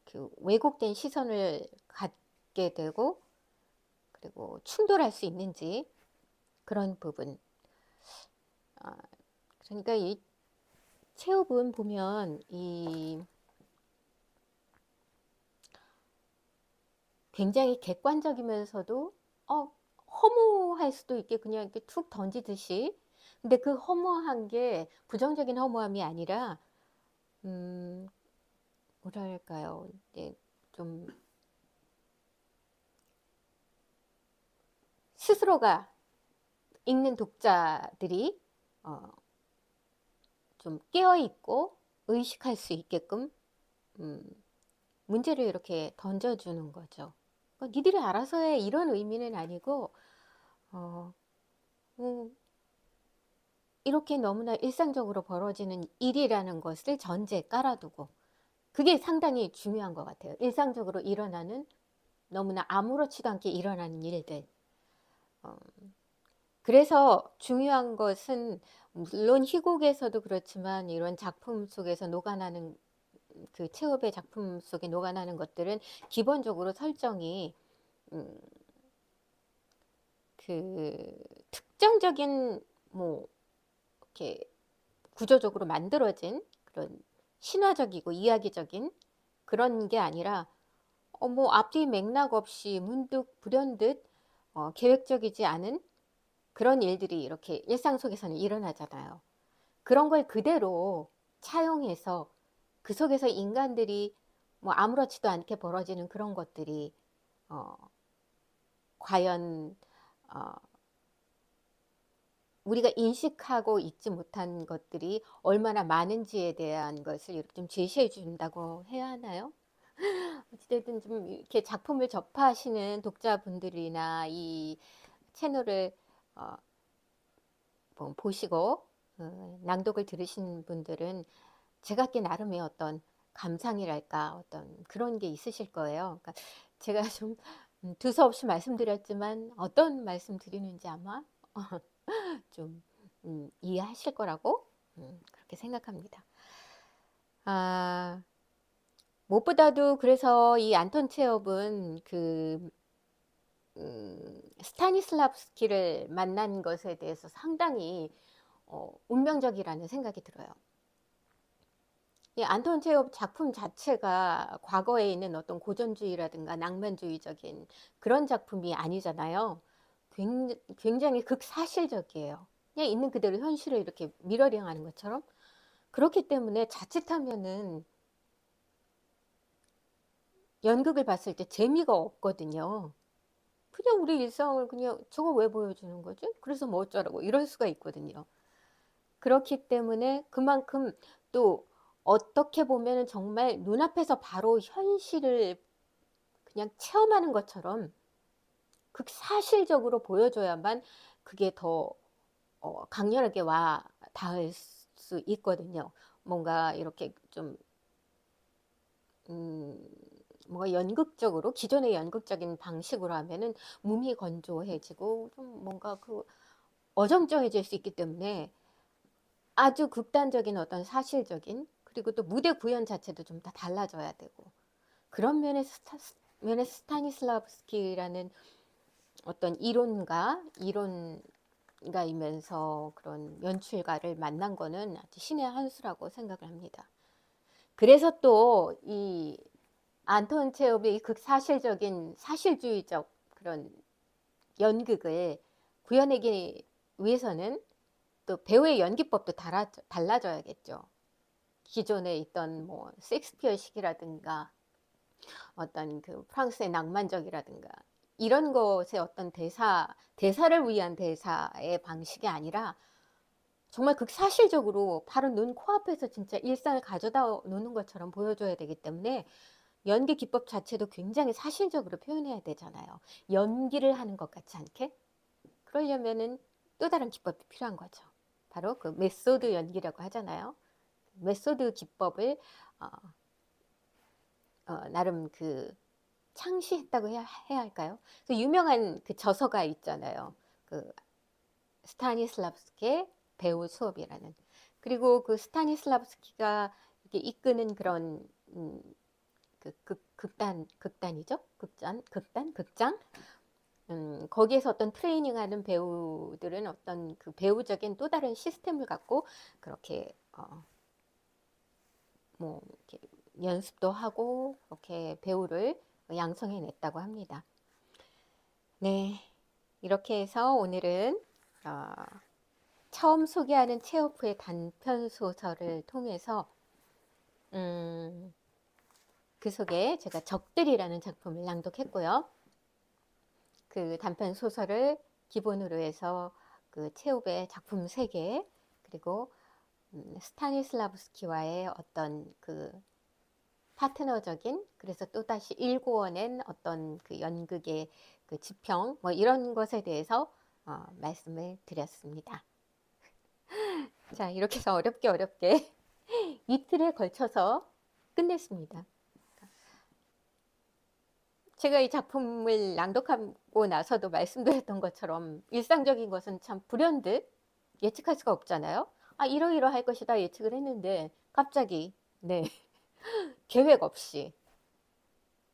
그 왜곡된 시선을 갖게 되고 그리고 충돌할 수 있는지 그런 부분. 그러니까 이 체업은 보면 이 굉장히 객관적이면서도 허무할 수도 있게 그냥 이렇게 툭 던지듯이. 근데 그 허무한 게 부정적인 허무함이 아니라 뭐랄까요? 이제 좀 스스로가 읽는 독자들이 좀 깨어 있고 의식할 수 있게끔 문제를 이렇게 던져주는 거죠. 니들이 알아서 해 이런 의미는 아니고 이렇게 너무나 일상적으로 벌어지는 일이라는 것을 전제에 깔아두고 그게 상당히 중요한 것 같아요. 일상적으로 일어나는 너무나 아무렇지도 않게 일어나는 일들. 그래서 중요한 것은 물론 희곡에서도 그렇지만 이런 작품 속에서 녹아나는 그 체업의 작품 속에 녹아나는 것들은 기본적으로 설정이 그 특정적인 뭐 이렇게 구조적으로 만들어진 그런 신화적이고 이야기적인 그런 게 아니라 뭐 앞뒤 맥락 없이 문득 불현듯 계획적이지 않은 그런 일들이 이렇게 일상 속에서는 일어나잖아요. 그런 걸 그대로 차용해서 그 속에서 인간들이 뭐 아무렇지도 않게 벌어지는 그런 것들이 과연 우리가 인식하고 있지 못한 것들이 얼마나 많은지에 대한 것을 이렇게 좀 제시해 준다고 해야 하나요? 어찌됐든 좀 이렇게 작품을 접하시는 독자분들이나 이 채널을 보시고 낭독을 들으신 분들은 제각기 나름의 어떤 감상이랄까 어떤 그런 게 있으실 거예요. 그러니까 제가 좀 두서없이 말씀드렸지만 어떤 말씀 드리는지 아마 좀 이해하실 거라고 그렇게 생각합니다. 무엇보다도 그래서 이 안톤 체홉은 그 스타니슬랍스키를 만난 것에 대해서 상당히 운명적이라는 생각이 들어요. 이 안톤 체홉 작품 자체가 과거에 있는 어떤 고전주의라든가 낭만주의적인 그런 작품이 아니잖아요. 굉장히 극사실적이에요. 그냥 있는 그대로 현실을 이렇게 미러링하는 것처럼. 그렇기 때문에 자칫하면은 연극을 봤을 때 재미가 없거든요. 그냥 우리 일상을 그냥 저거 왜 보여주는 거지? 그래서 뭐 어쩌라고 이럴 수가 있거든요. 그렇기 때문에 그만큼 또 어떻게 보면 정말 눈앞에서 바로 현실을 그냥 체험하는 것처럼 극사실적으로 보여줘야만 그게 더 강렬하게 와 닿을 수 있거든요. 뭔가 이렇게 좀 뭔가 연극적으로 기존의 연극적인 방식으로 하면은 몸이 건조해지고 좀 뭔가 그 어정쩡해질 수 있기 때문에 아주 극단적인 어떤 사실적인 그리고 또 무대 구현 자체도 좀 다 달라져야 되고 그런 면에서 스타니슬라브스키라는 어떤 이론가이면서 그런 연출가를 만난 거는 아주 신의 한 수라고 생각을 합니다. 그래서 또 이 안톤 체홉의 극사실적인 사실주의적 그런 연극을 구현하기 위해서는 또 배우의 연기법도 달라져야겠죠. 기존에 있던 뭐 셰익스피어식이라든가 어떤 그 프랑스의 낭만적이라든가 이런 것의 어떤 대사를 위한 대사의 방식이 아니라 정말 극사실적으로 바로 눈 코앞에서 진짜 일상을 가져다 놓는 것처럼 보여줘야 되기 때문에 연기 기법 자체도 굉장히 사실적으로 표현해야 되잖아요. 연기를 하는 것 같지 않게? 그러려면은 또 다른 기법이 필요한 거죠. 바로 그 메소드 연기라고 하잖아요. 메소드 기법을 나름 그 창시했다고 해야 할까요? 그 유명한 그 저서가 있잖아요. 그 스타니슬라브스키의 배우 수업이라는. 그리고 그 스타니슬라브스키가 이렇게 이끄는 그런 그 극단이죠. 극장. 거기에서 어떤 트레이닝하는 배우들은 어떤 그 배우적인 또 다른 시스템을 갖고 그렇게 뭐 이렇게 연습도 하고 그렇게 배우를 양성해냈다고 합니다. 네, 이렇게 해서 오늘은 처음 소개하는 체호프의 단편 소설을 통해서 그 속에 제가 적들이라는 작품을 낭독했고요. 그 단편 소설을 기본으로 해서 그 체홉의 작품 3개, 그리고 스타니슬라브스키와의 어떤 그 파트너적인, 그래서 또다시 일구어낸 어떤 그 연극의 그 지평, 뭐 이런 것에 대해서 말씀을 드렸습니다. 자, 이렇게 해서 어렵게 이틀에 걸쳐서 끝냈습니다. 제가 이 작품을 낭독하고 나서도 말씀드렸던 것처럼 일상적인 것은 참 불현듯 예측할 수가 없잖아요. 이러이러할 것이다 예측을 했는데 갑자기 네 계획 없이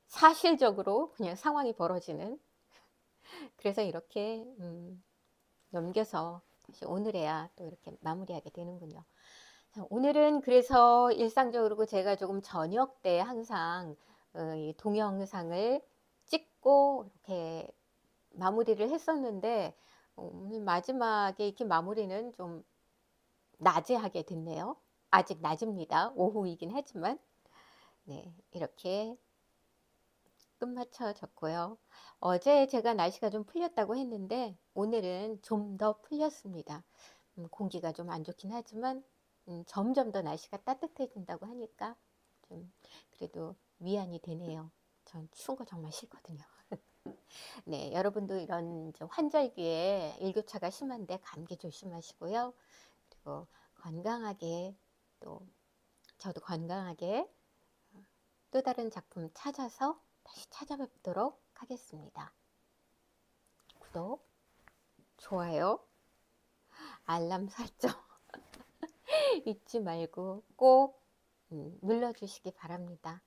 사실적으로 그냥 상황이 벌어지는. 그래서 이렇게 넘겨서 다시 오늘에야 또 이렇게 마무리하게 되는군요. 오늘은 그래서 일상적으로 제가 조금 저녁 때 항상 이 동영상을 찍고 이렇게 마무리를 했었는데 오늘 마지막에 이렇게 마무리는 좀 낮에 하게 됐네요. 아직 낮입니다. 오후이긴 하지만 네, 이렇게 끝마쳐졌고요. 어제 제가 날씨가 좀 풀렸다고 했는데 오늘은 좀 더 풀렸습니다. 공기가 좀 안 좋긴 하지만 점점 더 날씨가 따뜻해진다고 하니까 좀 그래도 위안이 되네요. 전 추운 거 정말 싫거든요. 네, 여러분도 이런 환절기에 일교차가 심한데 감기 조심하시고요. 그리고 건강하게, 또 저도 건강하게 또 다른 작품 찾아서 다시 찾아뵙도록 하겠습니다. 구독, 좋아요, 알람 설정 잊지 말고 꼭 눌러주시기 바랍니다.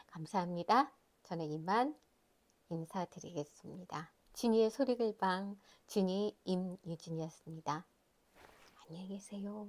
감사합니다. 저는 이만 인사드리겠습니다. 진이의 소리글방 진이 임유진이었습니다. 안녕히 계세요.